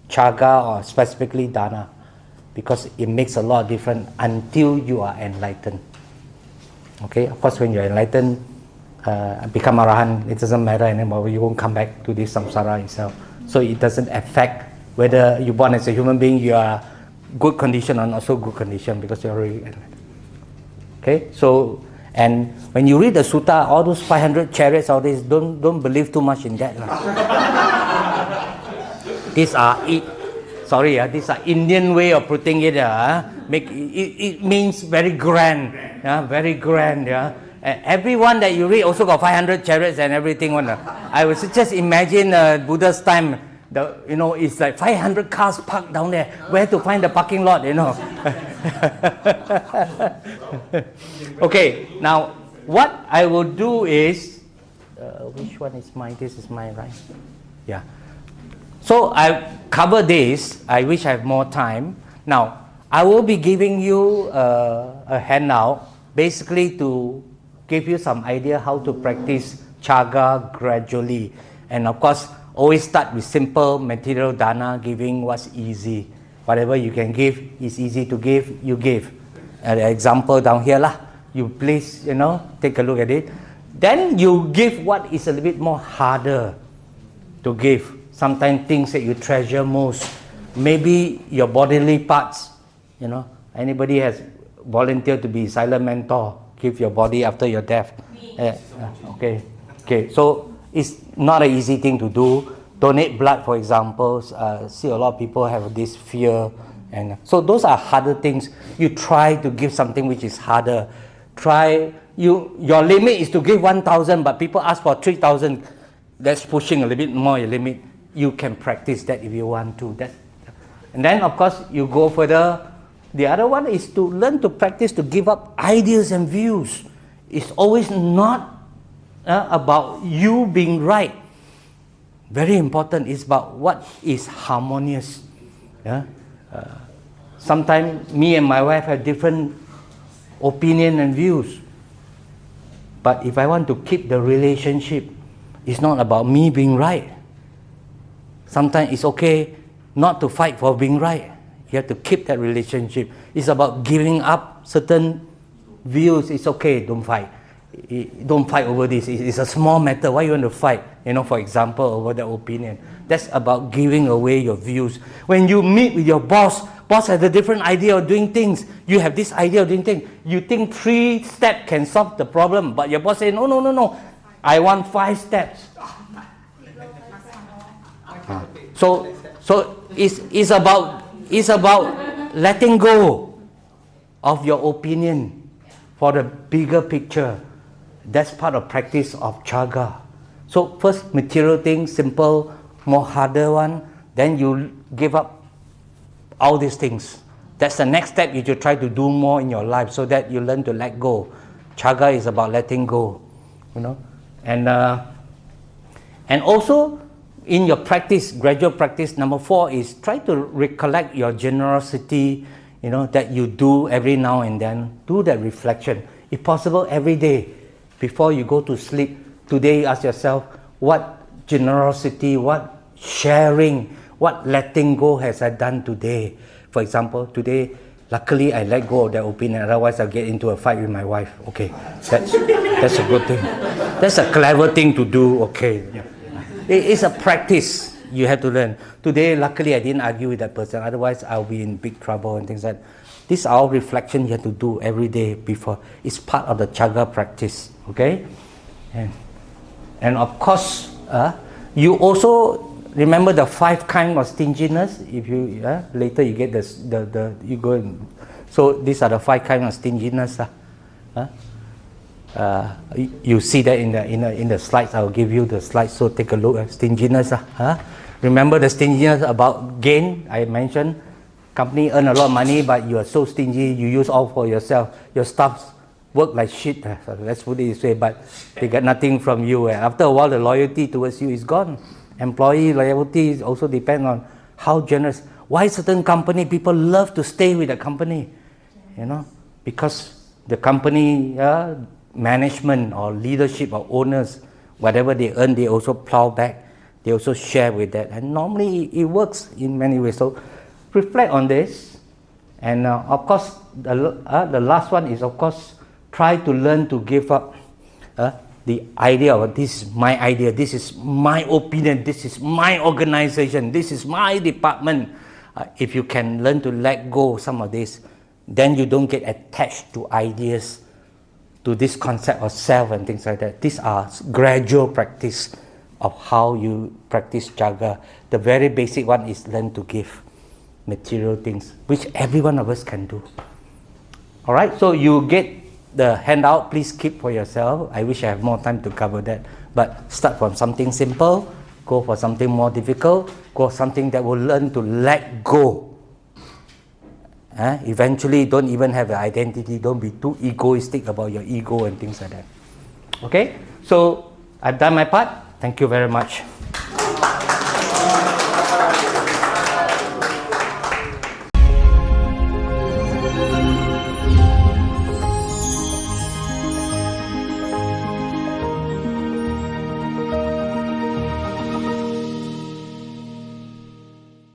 chaga or specifically dana, because it makes a lot of difference until you are enlightened. Okay, of course when you're enlightened, become arahant, it doesn't matter anymore, you won't come back to this samsara itself. So it doesn't affect whether you're born as a human being, you are good condition or not so good condition, because you're already enlightened. Okay, so, and when you read the sutta, all those 500 chariots, all this, don't believe too much in that. These are these are Indian way of putting it. It means very grand, very grand. Everyone that you read also got 500 chariots and everything. I would just imagine Buddha's time, It's like 500 cars parked down there. Where to find the parking lot, Okay, now what I will do is, which one is mine? This is mine, right? Yeah. So I cover this. I wish I have more time. Now, I will be giving you a handout, basically to give you some idea how to practice Chaga gradually. And of course, always start with simple material dana, giving what's easy. Whatever you can give is easy to give, you give. An example down here lah. You please, take a look at it. Then you give what is a little bit more harder to give. Sometimes things that you treasure most. Maybe your bodily parts. Anybody has volunteered to be silent mentor. Give your body after your death. Okay. So it's not an easy thing to do. Donate blood, for example. See a lot of people have this fear, and so those are harder things. You try to give something which is harder. Your limit is to give 1,000, but people ask for 3,000. That's pushing a little bit more your limit. You can practice that if you want to. And then of course you go further. The other one is to learn to practice to give up ideas and views. It's always not about you being right. Very important. It's about what is harmonious. Sometimes me and my wife have different opinion and views. But if I want to keep the relationship, it's not about me being right. Sometimes it's okay not to fight for being right. You have to keep that relationship. It's about giving up certain views. It's okay, don't fight. Don't fight over this. It's a small matter. Why you want to fight? For example, over that opinion. That's about giving away your views. When you meet with your boss has a different idea of doing things. You have this idea of doing things. You think 3 steps can solve the problem, but your boss says, no. I want 5 steps. So it's about letting go of your opinion for the bigger picture. That's part of practice of Chaga. So first material things, simple, more harder one. Then you give up all these things. That's the next step. You should try to do more in your life so that you learn to let go. Chaga is about letting go, And also in your practice, gradual practice, number 4 is try to recollect your generosity, that you do every now and then. Do that reflection. If possible, every day. Before you go to sleep, today ask yourself, what generosity, what sharing, what letting go has I done today? For example, today, luckily I let go of that opinion, otherwise I'll get into a fight with my wife. Okay, that's a good thing. That's a clever thing to do, okay. It's a practice you have to learn. Today, luckily I didn't argue with that person, otherwise I'll be in big trouble and things like that. These are all reflection you have to do every day before. It's part of the Chaga practice, okay? And of course, you also remember the 5 kinds of stinginess. If you later you get you go and, so these are the 5 kinds of stinginess. You see that in the slides. I'll give you the slides. So take a look at stinginess. Remember the stinginess about gain I mentioned. Company earn a lot of money, but you are so stingy. You use all for yourself. Your staff work like shit. So let's put it this way. But they get nothing from you. After a while, the loyalty towards you is gone. Employee loyalty also depends on how generous. Why certain company people love to stay with the company? Because the company management or leadership or owners, whatever they earn, they also plow back. They also share with that, and normally it works in many ways. So reflect on this, and of course the last one is, of course, try to learn to give up the idea of this is my idea, this is my opinion, this is my organization, this is my department. If you can learn to let go some of this, then you don't get attached to ideas, to this concept of self and things like that. These are gradual practice of how you practice Chaga. The very basic one is learn to give material things, which every one of us can do. Alright, so you get the handout, please keep for yourself. I wish I have more time to cover that, but start from something simple Go for something more difficult. Go for something that will learn to let go. Eventually, don't even have an identity. Don't be too egoistic about your ego and things like that. Okay? So, I've done my part. Thank you very much.